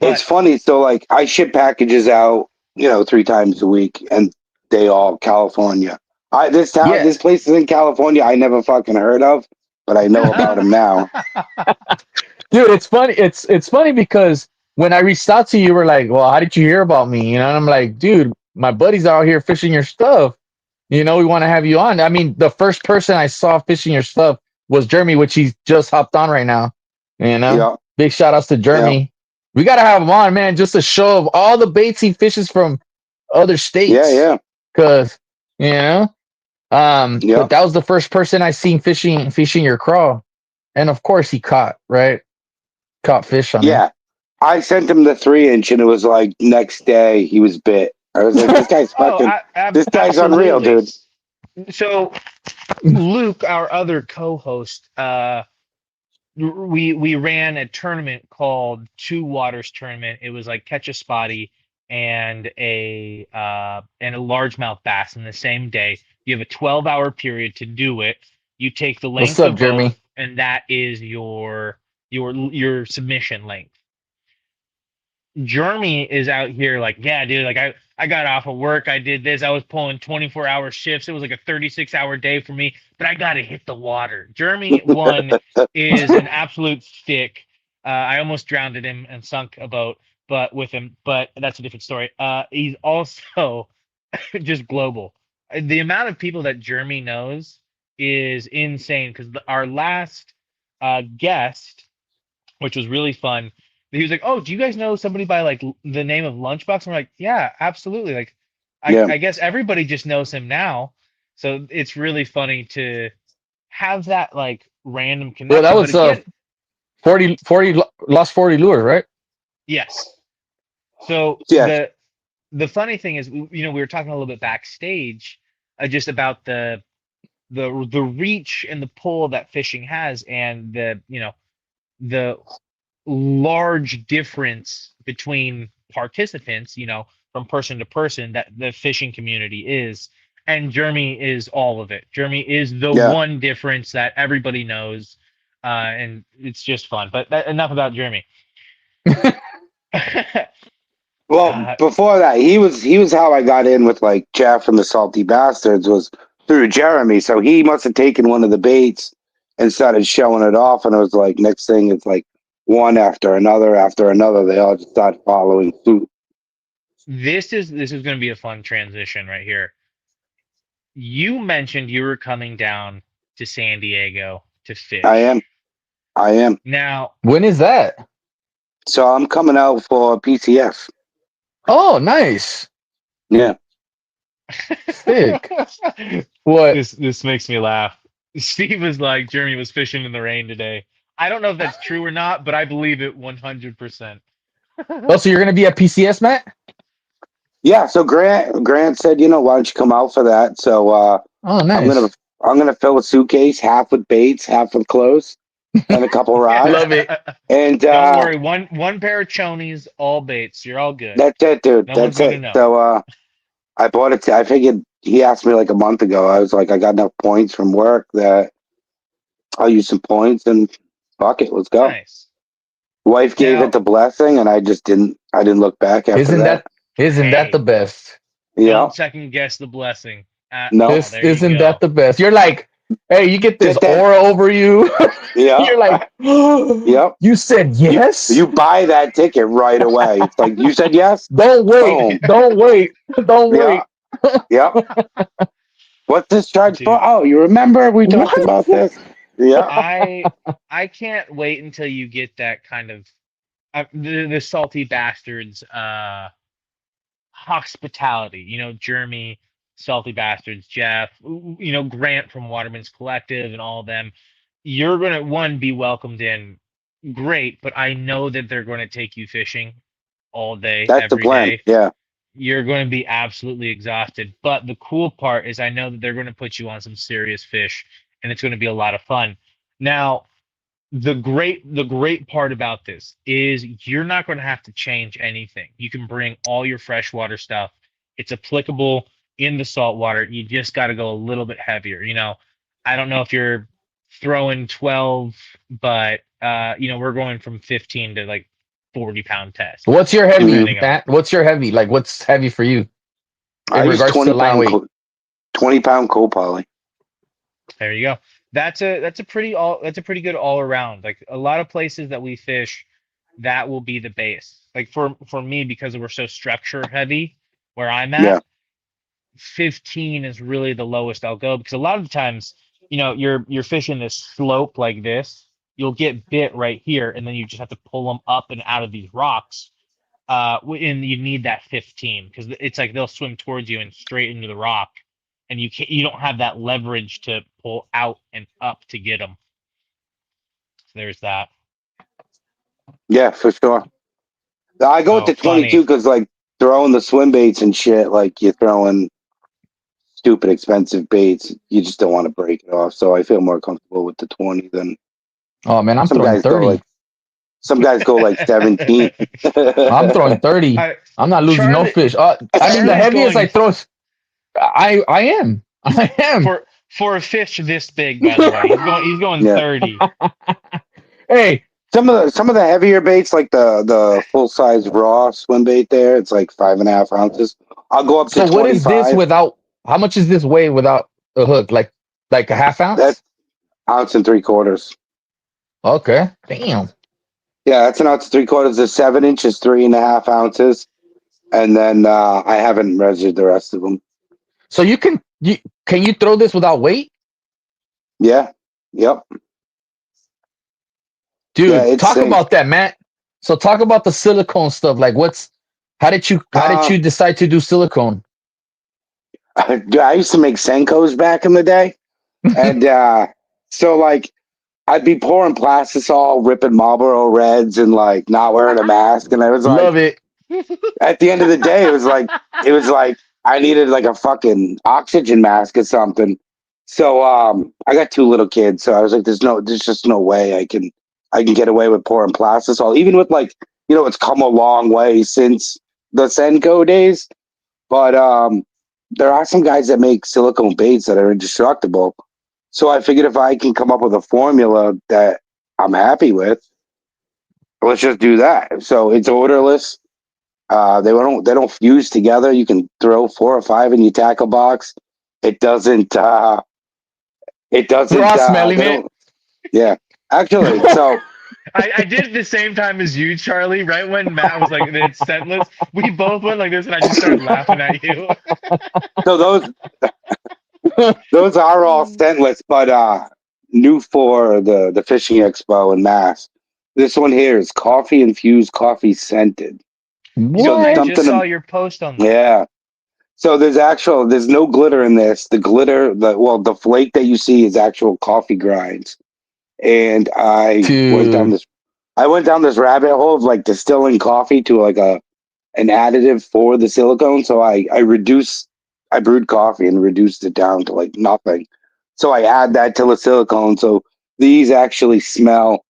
It's But funny. So like I ship packages out, 3 times a week, and they all California. Yeah. This place is in California. I never fucking heard of, but I know about them now. Dude, it's funny. It's funny because when I reached out to you, you were like, "Well, how did you hear about me?" And I'm like, "Dude, my buddies out here fishing your stuff. We want to have you on." I mean, the first person I saw fishing your stuff was Jeremy, which he's just hopped on right now. Yeah, Big shout outs to yeah, Jeremy. We gotta have him on, man, just a show of all the baits he fishes from other yeah, states. yeah, Cause you know, yeah, but that was the first person I seen fishing your craw, and of course he caught fish on there. yeah. I sent him the 3 inch, and it was like next day he was bit. I was like, oh, this guy's unreal, absolutely. dude. So Luke, our other co-host, we ran a tournament called Two Waters Tournament. It was like catch a spotty and a largemouth bass in the same day. You have a 12-hour period to do it. You take the What's length up, of both, Jeremy? and that is your submission length. Jeremy is out here like, yeah, dude, like I got off of work, I did this, I was pulling 24-hour shifts. It was like a 36-hour day for me, but I gotta hit the water. Jeremy one is an absolute stick. I almost drowned him and sunk a boat, but with him, but that's a different story. He's also just global. The amount of people that Jeremy knows is insane because our last guest, which was really fun. He was like, "Oh, do you guys know somebody by like the name of Lunchbox?" And we're like, "Yeah, absolutely." Like, Yeah, I guess everybody just knows him now, so it's really funny to have that like random Well, that connection. But was again, 40 lost 40 lure, right? yes. So yeah, the funny thing is, we were talking a little bit backstage, just about the reach and the pull that fishing has, and the large difference between participants, from person to person that the fishing community is. And Jeremy is all of it. Jeremy is the yeah. one difference that everybody knows. And it's just fun. But enough about Jeremy. Well, uh, before that, he was how I got in with like Jeff from the Salty Bastards was through Jeremy. So he must have taken one of the baits and started showing it off, and it was like next thing it's like one after another after another. They all just start following suit. this is going to be a fun transition right here. You mentioned you were coming down to San Diego to I am, fish. I am. Now, When is that? So I'm coming out for PCF. Oh, nice. Yeah, Sick. What? this makes me laugh. Steve was like, Jeremy was fishing in the rain today. I don't know if that's true or not, but I believe it 100%. Oh, so you're gonna be at PCS, Matt? yeah. So Grant said, why don't you come out for that? So Oh, I'm gonna nice. I'm gonna fill a suitcase half with baits, half with clothes, and a couple rods. Love it. And Don't worry, one pair of chonies, all baits. You're all good. that's it, dude. No one's That's gonna it. know. So I bought it. I figured he asked me like a month ago. I was like, I got enough points from work that I'll use some points and fuck it, let's go. Nice. Wife gave it Now, the blessing, and I just didn't. I didn't look back after Isn't that. that isn't that the hey, best? Yeah. don't second guess the blessing at No. all. This There you isn't that go. the best? You're like, hey, you get this Get that. aura over you. Yeah. You're like, Yep. you said yes. You buy that ticket right away. It's like you said yes. Don't wait. Boom. Don't wait. Don't Yeah. wait. Yep. What's this charge for? Dude, Oh, you remember we talked What? about this? Yeah. I can't wait until you get that kind of the salty bastards hospitality. Jeremy, salty bastards, Jeff, Grant from Waterman's Collective, and all of them. You're gonna one be welcomed in, great, but I know that they're going to take you fishing all day, That's the every plan. day. Yeah. You're going to be absolutely exhausted. But the cool part is I know that they're going to put you on some serious fish, and it's going to be a lot of fun. Now, the great part about this is you're not going to have to change anything. You can bring all your freshwater stuff. It's applicable in the saltwater. You just got to go a little bit heavier. I don't know if you're throwing 12, but we're going from 15 to like 40-pound test. What's your heavy, depending on- Matt? What's your heavy? Like, what's heavy for you I in use regards to line weight? 20-pound cold poly. There you go. That's a pretty good all around. Like a lot of places that we fish, that will be the base. Like for me, because we're so structure heavy, where I'm at, Yeah. 15 is really the lowest I'll go, because a lot of the times, you're fishing this slope like this, you'll get bit right here, and then you just have to pull them up and out of these rocks. And you need that 15, because it's like they'll swim towards you and straight into the rock, and you don't have that leverage to pull out and up to get them. So there's that. Yeah, for sure. I go with the 22 because, like, throwing the swim baits and shit, like, you're throwing stupid expensive baits. You just don't want to break it off. So I feel more comfortable with the 20 than. Oh man, I'm some throwing guys 30. Some guys go like 17. I'm throwing 30. I'm not losing no fish. I mean, the Charlie's heaviest going- I throw is I am. For a fish this big, by the way, he's going Yeah. 30. Hey, some of the heavier baits, like the full size raw swim bait, there it's like 5.5 ounces. I'll go up to so 25. what is this without? How much is this weigh without a hook? Like a half ounce? That's 1 3/4 ounces. Okay. Damn. Yeah, that's 1 3/4 ounces. The 7-inch is 3.5 ounces, and then I haven't measured the rest of them. So can you throw this without weight? Yeah. Yep. Dude, Yeah, it's talk safe. about that, Matt. So talk about the silicone stuff. Like, how did you decide to do silicone? I used to make Senkos back in the day, and so like I'd be pouring plastisol, ripping Marlboro Reds, and like not wearing a mask, and I was like, Love it. at the end of the day, it was like I needed like a fucking oxygen mask or something. So I got 2 little kids, so I was like, there's just no way I can get away with pouring plastisol, even with like, it's come a long way since the Senko days. But there are some guys that make silicone baits that are indestructible. So I figured if I can come up with a formula that I'm happy with, let's just do that. So it's odorless. They don't fuse together. You can throw 4 or 5 in your tackle box. It doesn't. Raw smelling it. Yeah, actually. So I did it the same time as you, Charlie. Right when Matt was like, "It's scentless," we both went like this, and I just started laughing at you. so those are all scentless, but new for the fishing expo in Mass. This one here is coffee infused, coffee scented. So I What? just saw your post on that. Yeah. So there's no glitter in this. The glitter, the flake that you see is actual coffee grinds. And I Dude. went down this rabbit hole of like distilling coffee to like an additive for the silicone. So I brewed coffee and reduced it down to like nothing. So I add that to the silicone. So these actually smell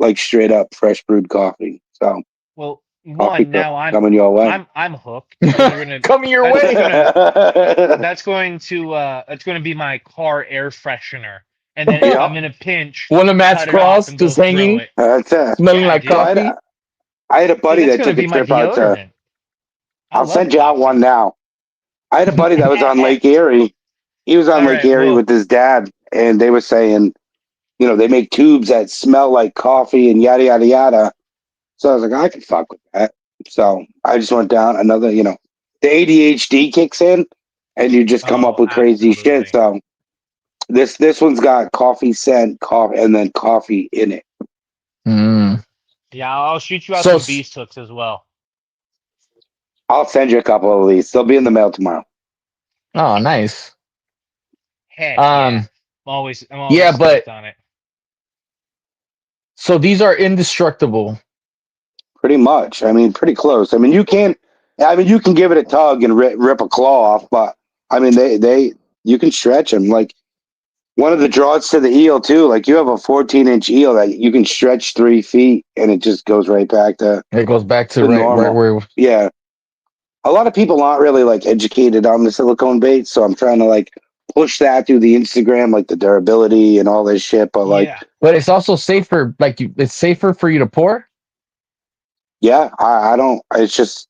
like straight up fresh brewed coffee. So Well, coffee now coming your way. I'm hooked. Gonna, Coming your way. that's going to be my car air freshener. And then if Yeah. I'm in a pinch, One of Matt's cut it off craws and go just throw hanging, it. That's it. smelling Yeah, like dude. coffee. I had a buddy That's that going to took a be my trip out to. deodorant. I'll send you out coffee. one now. I had a buddy that was on Lake Erie. He was on All Lake right, Erie well- with his dad, and they were saying, they make tubes that smell like coffee and yada yada yada. So I was like, I can fuck with that. So I just went down another, the ADHD kicks in, and you just come up with crazy shit. So this one's got coffee scent, coffee, and then coffee in it. Mm. Yeah, I'll shoot you out So- some beast hooks as well. I'll send you a couple of these. They'll be in the mail tomorrow. Oh, nice. Heck yeah. I'm always stoked on it. So these are indestructible. Pretty much. I mean, pretty close. I mean, you can give it a tug and rip a claw off, but I mean, you can stretch them. Like one of the draws to the eel too. Like you have a 14-inch eel that you can stretch 3 feet, and it just goes right back to. It goes back to normal. right where. Yeah. A lot of people aren't really like educated on the silicone baits, so I'm trying to like push that through the Instagram, like the durability and all this shit. But like, but it's also safer. Like it's safer for you to pour. Yeah, I don't. It's just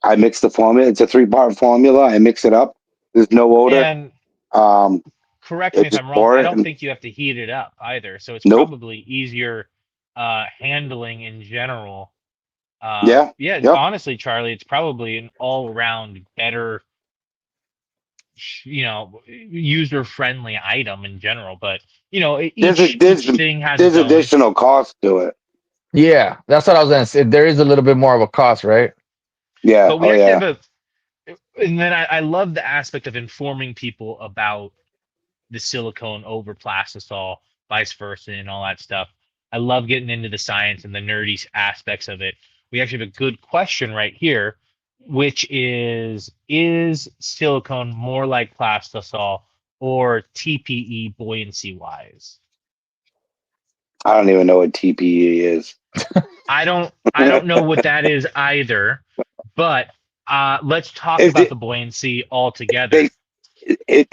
I mix the formula. It's a 3-part formula. I mix it up. There's no odor. And Um, correct me it if just I'm wrong. pour I it don't and think you have to heat it up either, so it's nope. probably easier handling in general. Yeah. Yeah, Yep. honestly, Charlie, it's probably an all-around better, user-friendly item in general. But There's a each thing has there's its own. additional cost to it. Yeah, that's what I was gonna say. There is a little bit more of a cost, right? Yeah. But we Oh actually yeah. have and then I love the aspect of informing people about the silicone over plastisol, vice versa, and all that stuff. I love getting into the science and the nerdy aspects of it. We actually have a good question right here, which is silicone more like plastisol or TPE buoyancy wise? I don't even know what TPE is. I don't know what that is either, but let's talk If about it, the buoyancy altogether. they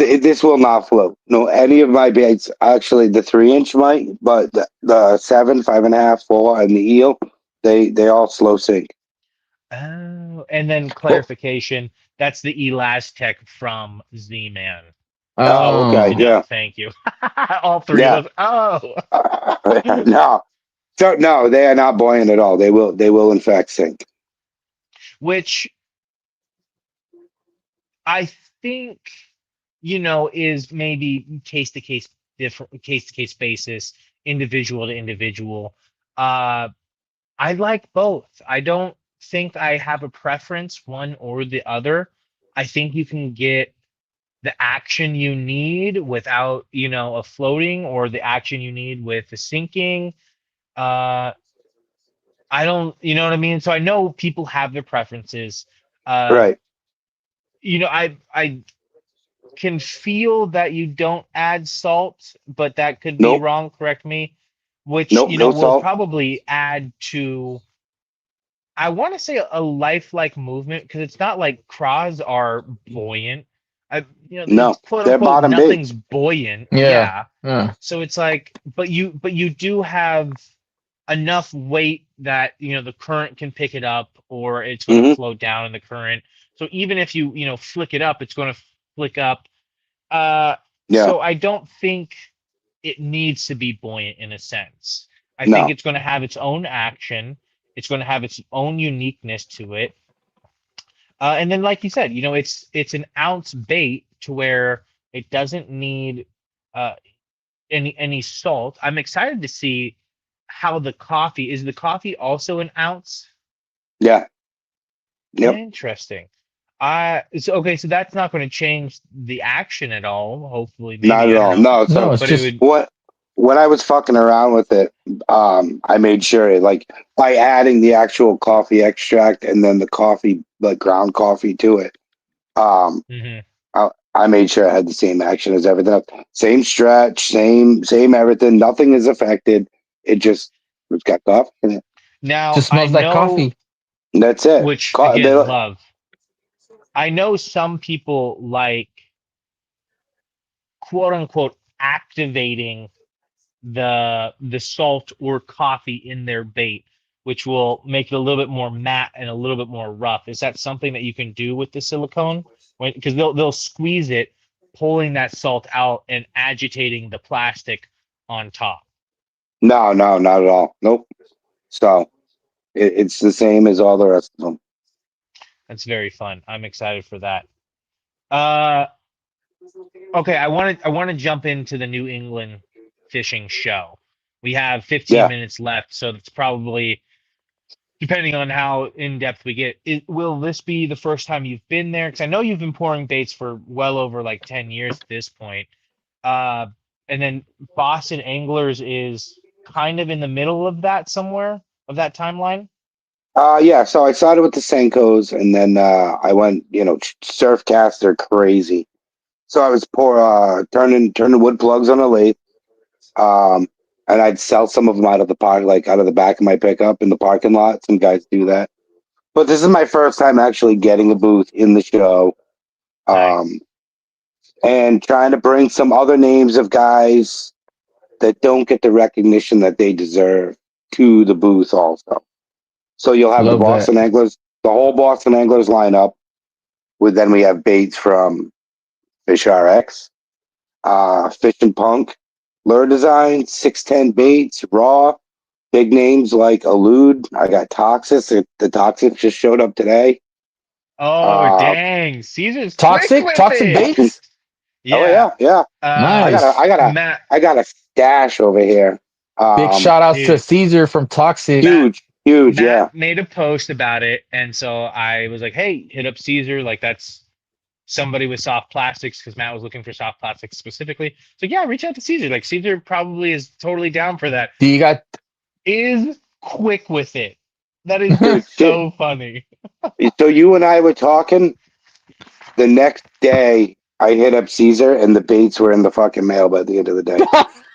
this will not float. No, any of my baits. Actually, the 3-inch might, but the 7, 5.5, 4, and the eel, they all slow sink. Oh, and then Well, clarification, that's the Elastec from Z-Man. oh, Good to okay, Oh, know. yeah, Thank you. All three of yeah. us. Oh, No, so no, they are not buoyant at all. They will in fact sink. which I think, is maybe case to case, different case to case basis, individual to individual. Uh, I like both. I don't think I have a preference one or the other. I think you can get the action you need without, a floating, or the action you need with the sinking. Uh, I don't, you know what I mean? So I know people have their preferences. Uh, Right. I can feel that you don't add salt, but that could be Nope. wrong. Correct me. Which, Nope. No will salt. probably add to, I want to say, a lifelike movement, because it's not like craws are buoyant. It's No, quote they're unquote bottom bait. nothing's buoyant. yeah, Yeah. yeah. So it's like, but you do have enough weight that the current can pick it up, or it's going to Hmm. float down in the current. So even if you flick it up, it's going to flick up. Uh, Yeah. so I don't think it needs to be buoyant in a sense. I think No. it's going to have its own action. It's going to have its own uniqueness to it. And then, like you said, it's an ounce bait to where it doesn't need uh, any salt. I'm excited to see how the coffee is. The coffee also an ounce? Yeah. Yep. Interesting. Okay, so that's not going to change the action at all. Hopefully, Not maybe, at I don't all. know, No. No, So it's but it just would. what? When I was fucking around with it, I made sure, like, by adding the actual coffee extract and then the coffee, like ground coffee to it, um, Mhm. I made sure I had the same action as everything else. Same stretch, same everything. Nothing is affected. It's got coffee in it. Now just I smells like know, coffee. And that's it. which again, They, love. I know some people like, quote unquote, activating the salt or coffee in their bait, which will make it a little bit more matte and a little bit more rough. Is that something that you can do with the silicone? Because they'll squeeze it, pulling that salt out and agitating the plastic on top. no, no, not at all. Nope. So it's the same as all the rest of them. That's very fun. I'm excited for that. Uh, okay, I want to jump into the New England fishing show. We have 15 Yeah. minutes left, so it's probably, depending on how in depth we get, will this be the first time you've been there? Because I know you've been pouring baits for well over like 10 years at this point. Uh, and then Boston Anglers is kind of in the middle of that, somewhere of that timeline. Yeah. So I started with the Senkos, and then I went, surf caster crazy. So I was turning wood plugs on a lathe, um, and I'd sell some of them out of the park, like out of the back of my pickup in the parking lot. Some guys do that, but this is my first time actually getting a booth in the show, Nice. um, and trying to bring some other names of guys that don't get the recognition that they deserve to the booth also. So you'll have the Love that. Boston Anglers, the whole Boston Anglers lineup. Then we have baits from Fish RX, Fish and Punk, Lure Design, 610 baits, raw, big names like Elude. I got Toxic. The Toxic just showed up today. Oh dang, Caesar's quick Toxic, with toxic it. baits. Oh Yeah. yeah. Nice. Matt, I got a stash over here. Big shout outs to dude, Caesar from Toxic. Huge, yeah. Matt made a post about it, and so I was like, "Hey, hit up Caesar. Like that's somebody with soft plastics," because Matt was looking for soft plastics specifically. So yeah, reach out to Caesar. Like Caesar probably is totally down for that. Do you got Is quick with it. That is Dude, shit. so funny. So you and I were talking. The next day, I hit up Caesar, and the baits were in the fucking mail by the end of the day.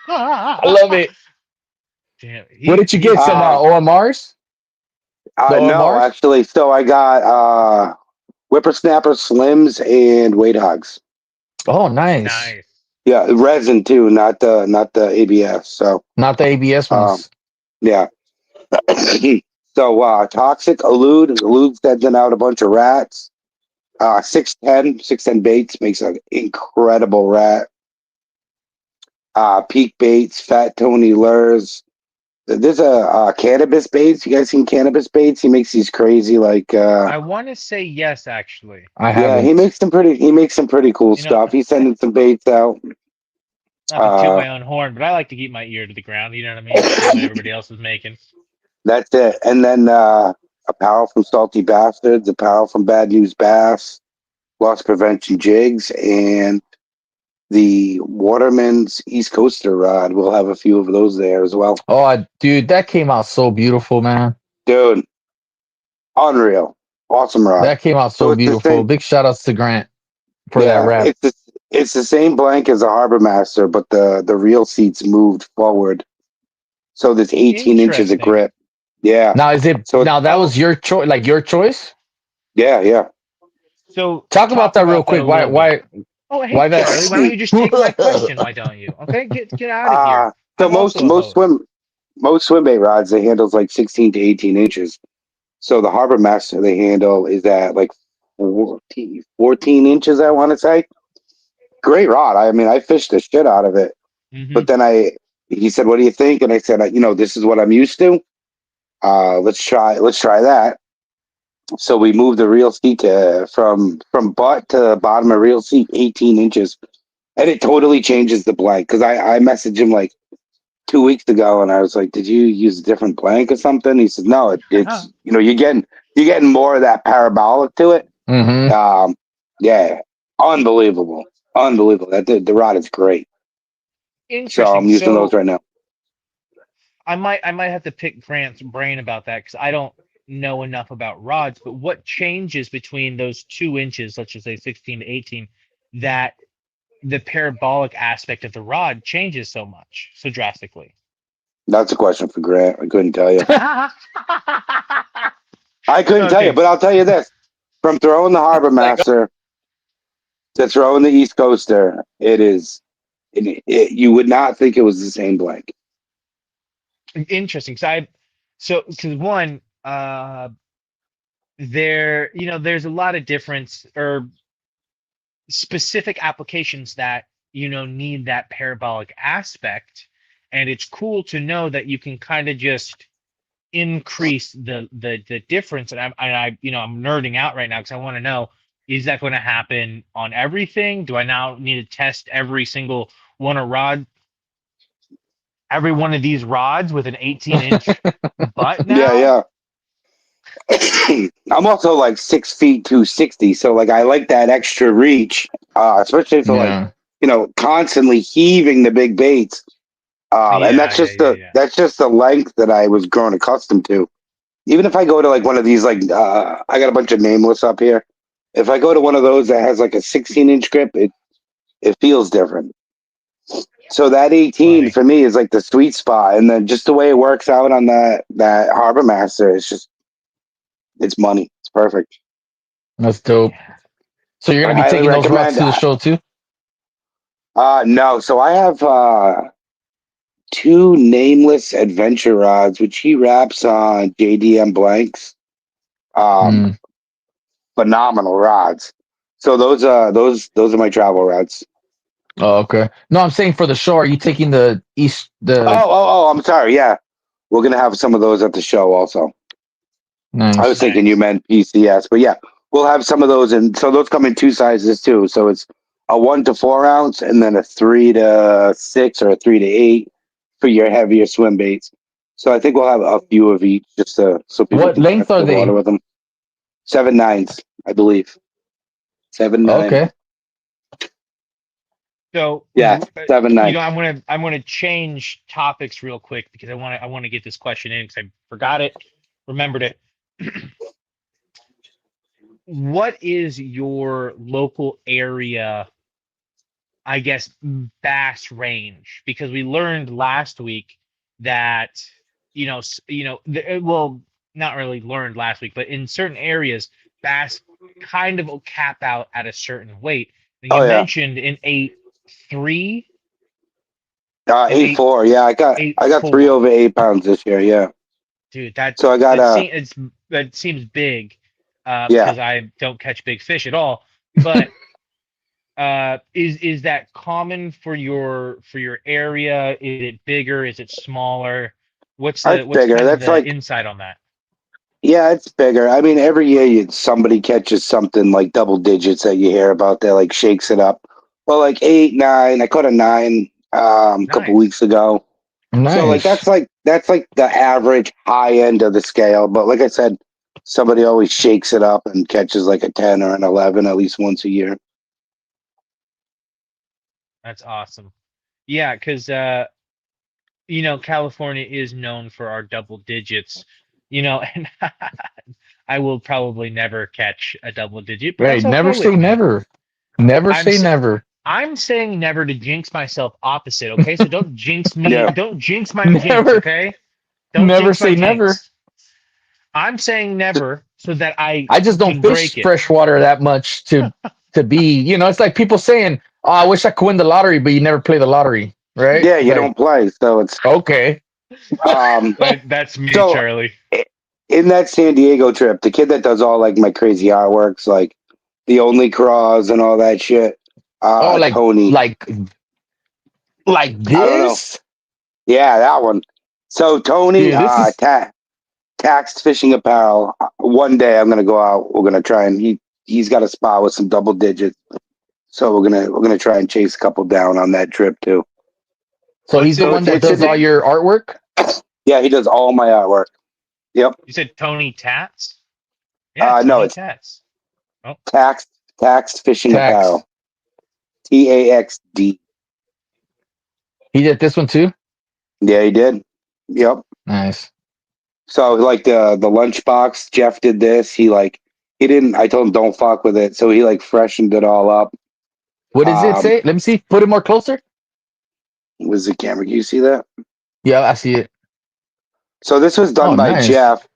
I love it. Damn, What did you get? Some Uh, OMRs? The no, OMRs? actually. So I got Whippersnapper Slims and Weight Hogs. Oh, nice. nice. Yeah, resin too, not the ABS. So Not the ABS um, ones. yeah. So Toxic, Elude sending out a bunch of rats. 610 baits makes an incredible rat. Peak Baits, Fat Tony Lures. There's a cannabis baits. You guys seen cannabis baits? He makes these crazy I want to say yes, actually. I yeah, he haven't. makes some pretty cool You know, stuff. He's sending some baits out. not to toot my own horn, but I like to keep my ear to the ground. You know what I mean? See what everybody else is making. That's it. And then Apparel from Salty Bastards, Apparel from Bad News Bass, Loss Prevention Jigs, and the Waterman's East Coaster rod. We'll have a few of those there as well. Oh, dude, that came out so beautiful, man. Dude, unreal. Awesome rod. That came out So so it's the beautiful. same, Big shout outs to Grant for that yeah, wrap. it's the same blank as a Harbor Master, but the real seats moved forward. So there's 18 inches of Interesting. grip. Yeah. Now is it So now that was your choice, like your choice? yeah. So Talk about that real that quick. a little bit. Oh, hey, Why that? Charlie, why don't you just take my question? Why don't you? Okay, get out of here. So I'm also a host. most swim bait rods, they handles like 16 to 18 inches. So the Harbor Master they handle is at like 14 inches, I want to say. Great rod. I mean, I fished the shit out of it. Mm-hmm. But then he said, "What do you think?" And I said, this is what I'm used to. Let's try that. So we moved the reel seat from butt to bottom of reel seat 18 inches, and it totally changes the blank. Because I messaged him like 2 weeks ago, and I was like, "Did you use a different blank or something?" He said, "No, it's you're getting more of that parabolic to it." Mm-hmm. Yeah, unbelievable. That the rod is great. So Interesting. I'm using those So right now. I might have to pick Grant's brain about that because I don't know enough about rods. But what changes between those 2 inches, let's just say 16 to 18, that the parabolic aspect of the rod changes so much, so drastically? That's a question for Grant. I couldn't tell you. I couldn't tell you, Okay. but I'll tell you this: from throwing the Harbor Master to throwing the East Coaster, you would not think it was the same blank. Interesting. Because one, there's a lot of difference or specific applications that need that parabolic aspect, and it's cool to know that you can kind of just increase the difference. And I'm nerding out right now because I want to know, is that going to happen on everything? Do I now need to test every single one of rod every one of these rods with an 18-inch butt Yeah, now? yeah. I'm also like 6 feet 260, so like I like that extra reach, especially for like Yeah. constantly heaving the big baits. And Yeah, yeah, yeah, yeah. that's just the length that I was grown accustomed to. Even if I go to like one of these, like I got a bunch of nameless up here. If I go to one of those that has like a 16-inch grip, it feels different. So that 18 Funny. for me is like the sweet spot, and then just the way it works out on that Harbor Master, it's money. It's perfect. That's dope. Yeah. So you're I gonna be highly taking those rods recommend. to the show too? No, so I have two nameless adventure rods, which he wraps on JDM blanks. Mm. Phenomenal rods. So those are my travel rods. Oh, okay. No, I'm saying for the show. Are you taking the east? The I'm sorry. Yeah, we're gonna have some of those at the show also. I was nice. thinking you meant PCS, but yeah, we'll have some of those, and so those come in two sizes too. So it's a 1 to 4 ounce, and then a 3 to 6 or a 3 to 8 for your heavier swim baits. So I think we'll have a few of each, just so people What can length test are the water they? with them. 7/9, I believe. 7/9. Okay. So, Yeah, 7/9. I'm gonna change topics real quick because I want to get this question in because I forgot it, remembered it. What is your local area, I guess, bass range? Because we learned last week that well, not really learned last week, but in certain areas, bass kind of cap out at a certain weight. And you Oh yeah, mentioned an 8.3 or 8.4. Yeah, eight I got three four. over 8 pounds this year. Yeah, Dude, that so I got that seems that seems big, yeah. because I don't catch big fish at all. But is that common for your area? Is it bigger? Is it smaller? It's What's bigger. kind of That's the like insight on that? Yeah, it's bigger. I mean, every year somebody catches something like double digits that you hear about that like shakes it up. Well, like 8, 9. I caught a 9 a couple Nice. weeks ago. So Nice. that's like the average high end of the scale. But like I said, somebody always shakes it up and catches like a 10 or an 11 at least once a year. That's awesome. Yeah, because California is known for our double digits, and I will probably never catch a double digit, but Right. that's Never okay say with me. never. Never I'm say s- never. I'm saying never to jinx myself opposite, okay? So don't jinx me. Yeah. Don't jinx my jinx, Never. okay? Don't Never jinx my say never. jinx. I'm saying never so that I I just don't can fish break it. freshwater that much to be. It's like people saying, "Oh, I wish I could win the lottery," but you never play the lottery, right? Yeah, It's you like, don't play. So it's okay. um That's me, so Charlie. in that San Diego trip, the kid that does all like my crazy artworks, like the only craws and all that shit, Oh, Tony. like I don't know. this, Yeah, that one. So Tony, dude. This is taxed fishing apparel. One day I'm gonna go out. We're gonna try and he's got a spot with some double digits. So we're gonna try and chase a couple down on that trip too. so he's the So one that it's does in all your artwork. yeah, he does all my artwork. Yep. You said Tony Tats? Yeah, No, Tony it's Tats. Oh, taxed fishing Tax. apparel. TAXD. He did this one too. Yeah, he did. Yep. Nice. So like the lunchbox, Jeff did this. He didn't. I told him don't fuck with it. So he like freshened it all up. What does it Um, say? Let me see. Put it more closer. was the camera? Can you see that? Yeah, I see it. So this was Oh, done by nice. Jeff.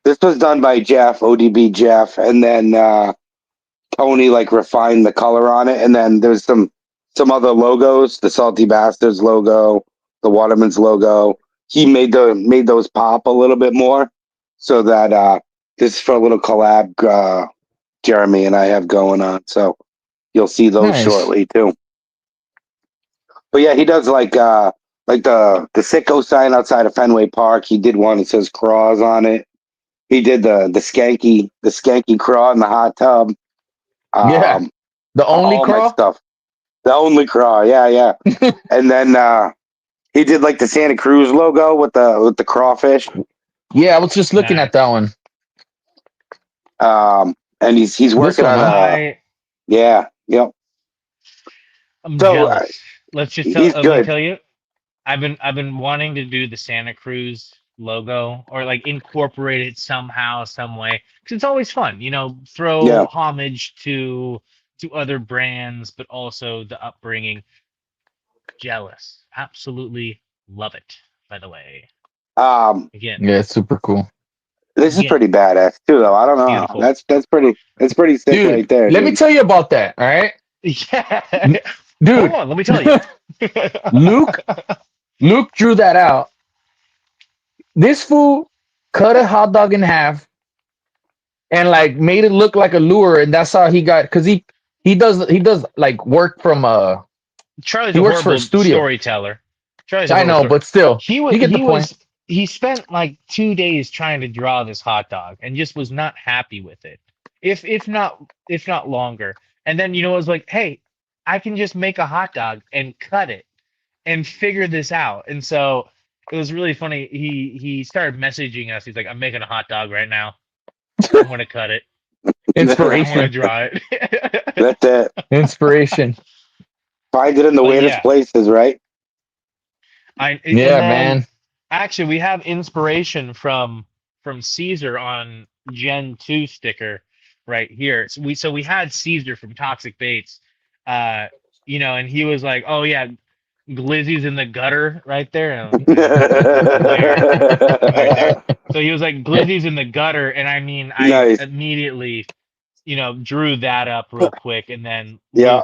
This was done by Jeff, ODB Jeff, and then Tony like refined the color on it, and then there's some other logos, the Salty Bastards logo, the Waterman's logo. He made those pop a little bit more, so that this is for a little collab Jeremy and I have going on. So you'll see those Nice. shortly too. But yeah, he does like the sicko sign outside of Fenway Park. He did one that says craws on it. He did the skanky craw in the hot tub. Yeah. Um, The only all my craw. stuff. The only craw, yeah, yeah. And then he did like the Santa Cruz logo with the crawfish. Yeah, I was just looking at nice. that one. And he's This working one, on huh? yeah, yep. I'm So jealous. he's Let me good. tell you, I've been wanting to do the Santa Cruz logo or like incorporate it somehow, some way, because it's always fun, throw Yeah. homage to other brands, but also the upbringing. Jealous. Absolutely love it, by the way. Um, Again, Yeah, it's super cool. this is again, pretty badass too, though. I don't know. beautiful. That's pretty sick Dude, right there, let me dude. tell you about that. All right. Yeah. N- Hold Dude, on, let me tell you. Luke Luke drew that out. This fool cut a hot dog in half and like made it look like a lure, and that's how he got because he does like work from Charlie's he a works for a horrible studio. storyteller. Charlie's a I horrible know, story. but still, He was you get the point. he spent like 2 days trying to draw this hot dog and just was not happy with it. If not longer. And then it was like, hey, I can just make a hot dog and cut it and figure this out. And so it was really funny. He started messaging us. He's like, I'm making a hot dog right now. I'm gonna cut it. I'm gonna Inspiration, draw it. That's it. inspiration. Find it in the But weirdest yeah, places, right? and Yeah, then man. actually we have inspiration from Caesar on Gen 2 sticker right here. So we had Caesar from Toxic Baits, uh, and he was like, oh yeah, Glizzy's in the gutter right there. Where? Right there. So he was like, Glizzy's in the gutter, and I mean, I Nice. immediately, drew that up real quick, and then Yeah.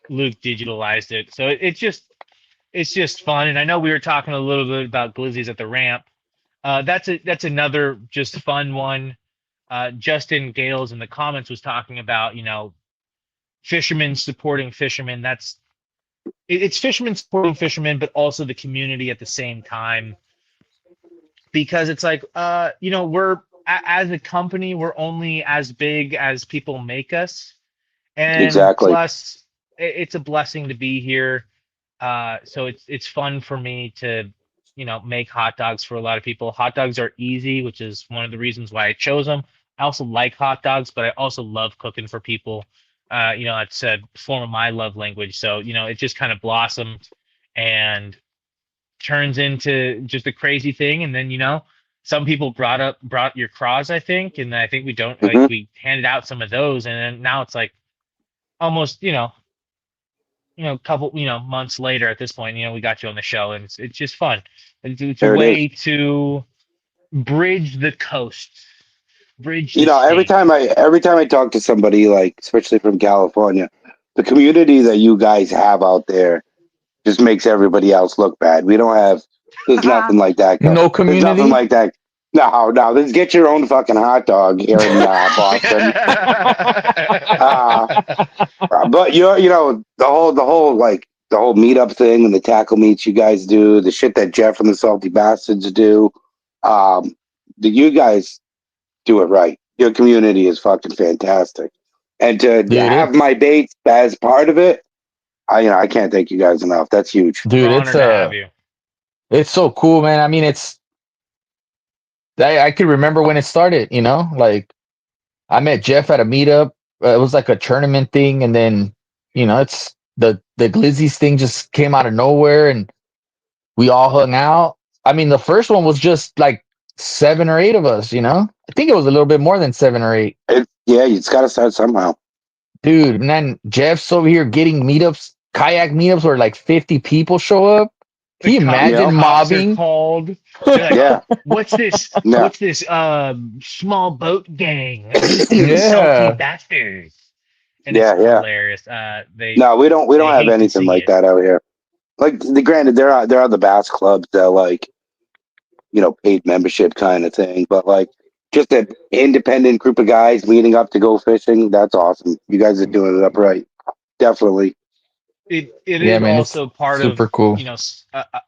Luke digitalized it. So it's just fun. And I know we were talking a little bit about Glizzy's at the ramp. That's another just fun one. Justin Gales in the comments was talking about, fishermen supporting fishermen. It's fishermen supporting fishermen, but also the community at the same time. Because it's like, as a company, we're only as big as people make us. And Exactly. plus, it's a blessing to be here. So it's fun for me to, make hot dogs for a lot of people. Hot dogs are easy, which is one of the reasons why I chose them. I also like hot dogs, but I also love cooking for people. It's a form of my love language. So, it just kind of blossomed and turns into just a crazy thing. And then, some people brought your craws, I think, and I think we don't like Hmm. we handed out some of those, and then now it's like almost, couple, months later at this point, we got you on the show, and it's just fun. It's a There it is. way to bridge the coast, bridge You the know, every state. time I talk to somebody, like especially from California, the community that you guys have out there just makes everybody else look bad. We don't have. There's nothing like that. No There's nothing community. like that. No, no. Let's get your own fucking hot dog here in Boston. Uh, but the whole meetup thing and the tackle meets you guys do, the shit that Jeff and the Salty Bastards do. Um, you guys do it right. Your community is fucking fantastic, and to dude, have it's my baits as part of it, I can't thank you guys enough. That's huge. We're dude, honored to have you. it's so cool, man. I mean, I could remember when it started. Like I met Jeff at a meetup. It was like a tournament thing, and then it's the Glizzy's thing just came out of nowhere, and we all hung out. I mean, the first one was just like 7 or 8 of us. I think it was a little bit more than 7 or 8. Yeah, it's got to start somehow. Dude, and then Jeff's over here getting meetups, kayak meetups where like 50 people show up. Can you imagine Cops are mobbing? called. They're like, Yeah, what's this? no, What's this? Small boat gang? Who's these Yeah. salty bastards? And it's yeah. hilarious. No, we don't They have hate to anything see like it. that out here. Like, granted, there are the bass clubs that like paid membership kind of thing, but like just an independent group of guys meeting up to go fishing. That's awesome. You guys are doing it up right. Definitely. It Yeah, is man, it's also part of, super cool.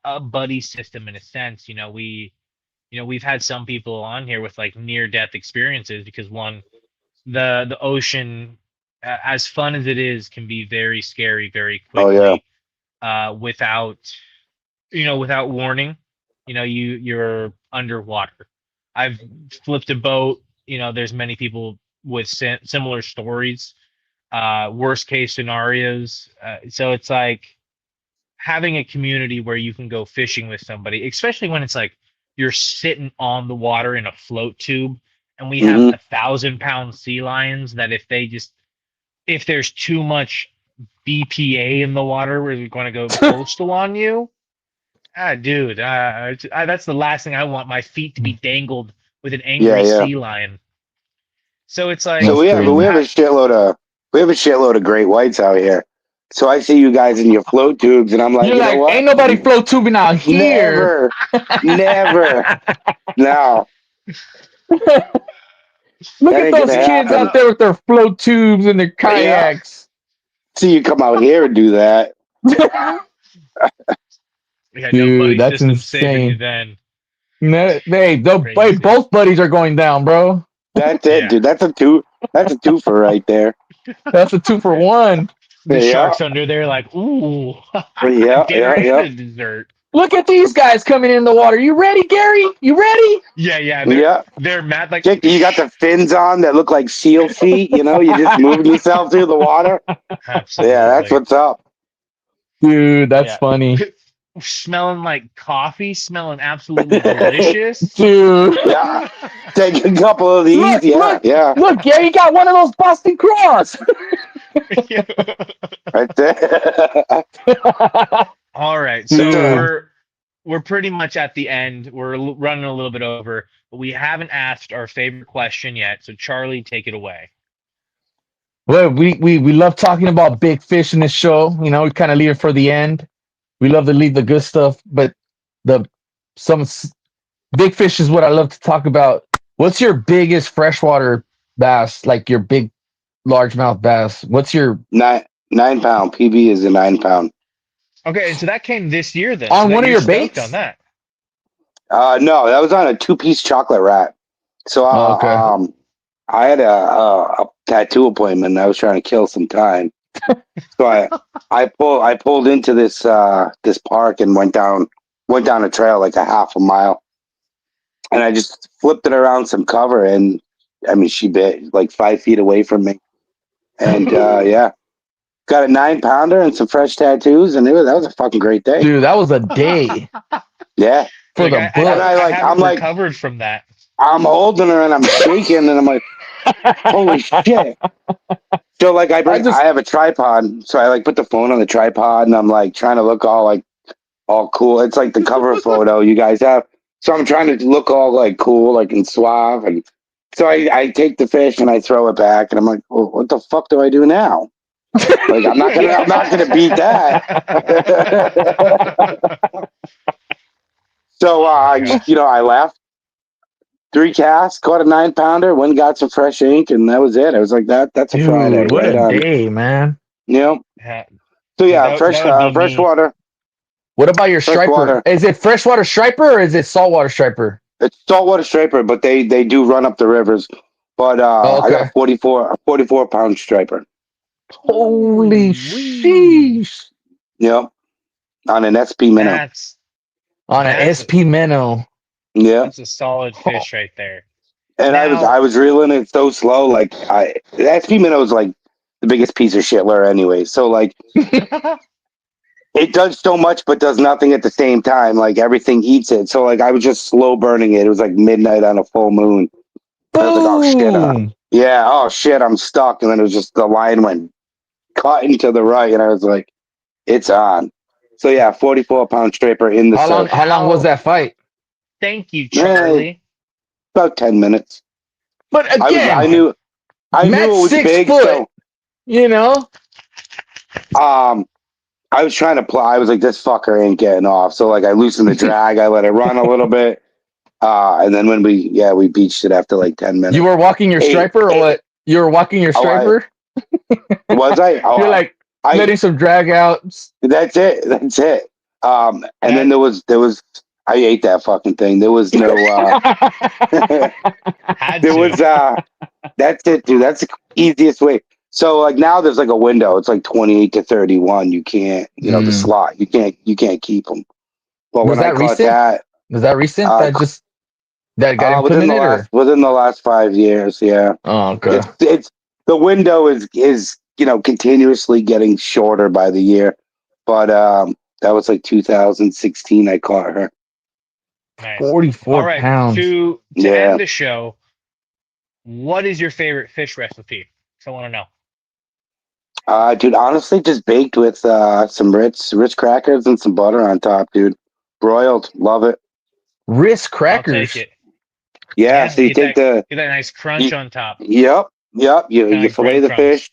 a buddy system in a sense. We've had some people on here with like near death experiences because one, the ocean, as fun as it is, can be very scary very Oh yeah. quickly, without without warning. You're underwater. I've flipped a boat. There's many people with similar stories, worst case scenarios. So it's like having a community where you can go fishing with somebody, especially when it's like you're sitting on the water in a float tube, and we have Hmm. 1,000-pound sea lions that if there's too much BPA in the water, we're going to go coastal on you. Dude, that's the last thing I want. My feet to be dangled with an angry Yeah. sea lion. So it's like, So That's we have crazy. a shitload of great whites out here. So I see you guys in your float tubes, and I'm like, You're you know like, what? ain't nobody float tubing out here. Never, never. No, Look that at ain't those gonna See, kids I don't happen. out know. there with their float tubes and their Yeah. kayaks. See you come out here and do that. Yeah, no Dude, buddy that's system saving you insane. then. No, Crazy. both buddies are going down, bro. That's it, Yeah. dude. That's a two. That's a twofer right there. That's a 2-for-1. The Yeah, sharks under there like, ooh, yeah, dinner yeah, and yeah, a dessert. Look at these guys coming in the water. You ready, Gary? You ready? Yeah, yeah, yeah. they're mad like Jake, you got the fins on that look like seal feet. You know, you just moving yourself through the water. Yeah, that's absolutely. what's up. Dude, that's Yeah. funny. Smelling like coffee, smelling absolutely delicious. Dude. Yeah, take a couple of these. Look, Yeah, look, yeah. look, Gary got one of those Boston craws. Right there. All right, so Dude. we're pretty much at the end. We're running a little bit over, but we haven't asked our favorite question yet. So Charlie, take it away. Well, we love talking about big fish in this show. You know, we kind of leave it for the end. We love to leave the good stuff, but the some big fish is what I love to talk about. What's your biggest freshwater bass? Like your big largemouth bass? What's your 9 pound PB is a 9 pound. Okay, and so that came this year then. So on that one of you're your stoked on baits? that. No, that was on a 2-piece chocolate rat. So Oh, okay. I had a tattoo appointment. And I was trying to kill some time. So I pulled into this park and went down a trail like a half a mile, and I just flipped it around some cover, and I mean she bit like 5 feet away from me, and yeah, got a 9 pounder and some fresh tattoos, and that was a fucking great day. Dude, that was a day Yeah, for Like the and book. I I'm haven't like recovered from that. I'm holding her and I'm shaking, and I'm like, holy shit. So like I have a tripod, so I like put the phone on the tripod, and I'm like trying to look all cool. It's like the cover photo you guys have. So I'm trying to look all like cool, like and suave, and so I take the fish and I throw it back, and I'm like, well, what the fuck do I do now? Like I'm not gonna beat that. So Oh my I gosh. just I left 3 casts, caught a 9 pounder, went and got some fresh ink, and that was it. I was like that's a Friday, Dude, what right a on. day, man. You know. Yeah, So yeah, that would be me. freshwater, What about your striper? freshwater. Is it freshwater striper or is it saltwater striper? It's saltwater striper, but they do run up the rivers. But Oh, I got okay. a 44 pound striper. Holy Ooh-wee. sheesh. Yep, on an SP minnow. That's On an that's SP minnow. Yep. that's a solid Oh, fish right there. And Now, I was reeling it so slow, like the SP minnow is like the biggest piece of shit lure anyway. So like it does so much but does nothing at the same time. Like everything eats it. So like I was just slow burning it. It was like midnight on a full moon. And I was like, oh shit, boom. yeah, oh shit, I'm stuck. And then it was just the line went cutting to the right, and I was like, it's on. So yeah, 44 pound striper in the surf. How long was how? that fight? Thank you, Eh, Charlie. about 10 minutes. But I again, knew it Matt's was six big, foot, so you know? um I was trying to play. I was like, this fucker ain't getting off. So like I loosened the drag, I let it run a little bit. And then when we beached it after like 10 You minutes. were walking your striper or what? You were walking your Oh, striper? was I? Oh, You're like I letting some drag out. that's it. That's it. And then That there was I ate that fucking thing. There was no had there to. was that's it, dude. That's the easiest way. So like now there's like a window. It's like 28 to 31. You can't, the Mm. slot. You can't keep them. But Was when I that caught recent? that, Was that recent? uh, That got implemented or? within the last 5 years, yeah, Oh, okay. it's the window is continuously getting shorter by the year. But that was like 2016. I caught her. Nice. All 44 right, pounds. to Yeah. end the show, what is your favorite fish recipe? So I want to know. Dude, honestly, just baked with some Ritz crackers and some butter on top, dude. Broiled, love it. Ritz I'll take crackers. it. Yeah, Yeah, so you you take get that nice crunch you, on top, yep. You kind of like fillet the breadcrumbs. fish,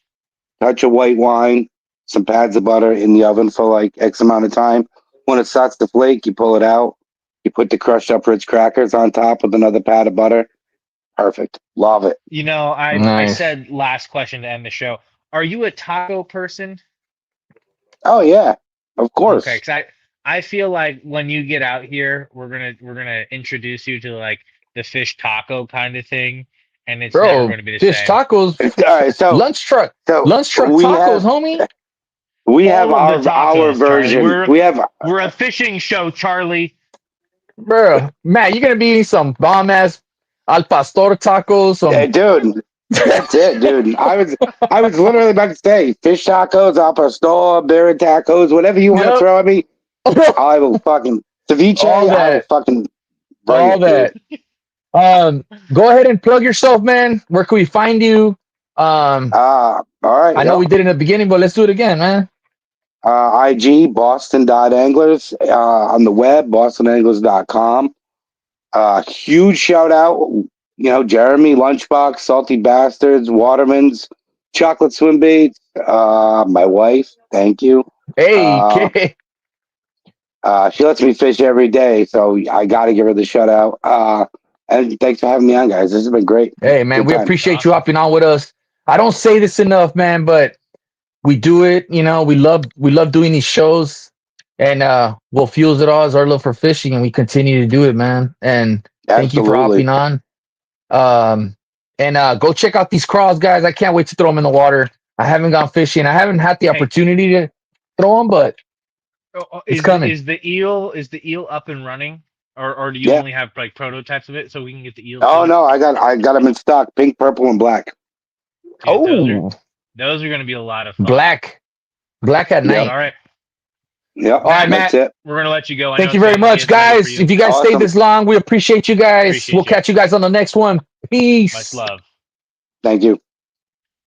touch of white wine, some pads of butter in the oven for like X amount of time. When it starts to flake, you pull it out. You put the crushed up Ritz crackers on top with another pad of butter. Perfect. Love it. You know, I Nice. said last question to end the show. Are you a taco person? Oh yeah, of course. Okay, because I feel like when you get out here, we're gonna introduce you to like the fish taco kind of thing, and it's never Bro, going to be the fish same. tacos, All right, so lunch truck we tacos, have homie. All of the our tacos, Charlie. version. We have We're a fishing show, Charlie. Bro, Matt, you're gonna be eating some bomb ass al pastor tacos, some dude. That's it, dude. I was literally about to say fish tacos, al pastor, berry tacos, whatever you want to Yep. throw at me. I will fucking ceviche. All I will that. fucking bring all it, that. dude. Go ahead and plug yourself, man. Where can we find you? All right. I know we did in the beginning, but let's do it again, man. IG Boston.anglers on the web, bostonanglers.com. Huge shout out, Jeremy, Lunchbox, Salty Bastards, Waterman's, Chocolate Swim Baits, my wife, thank you. Hey, kid. She lets me fish every day, so I got to give her the shout out. And thanks for having me on, guys. This has been great. Hey, man, Good we time. appreciate Awesome. you hopping on with us. I don't say this enough, man, but we do it. We love doing these shows, and what fuels it all is our love for fishing, and we continue to do it, man. And thank you for Absolutely. hopping on. And go check out these craws, guys. I can't wait to throw them in the water. I haven't gone fishing. I haven't had the opportunity to throw them, but it's coming. Is the eel up and running, or do you only have like prototypes of it so we can get the eel? Oh too? no, I got them in stock, pink, purple, and black. Dude, those are going to be a lot of fun. Black at night. All right. Yep. All right, that's Matt. it. We're going to let you go. Thank you very much, guys. If you guys stayed this long, we appreciate you guys. We'll catch you guys on the next one. Peace. Much love. Thank you.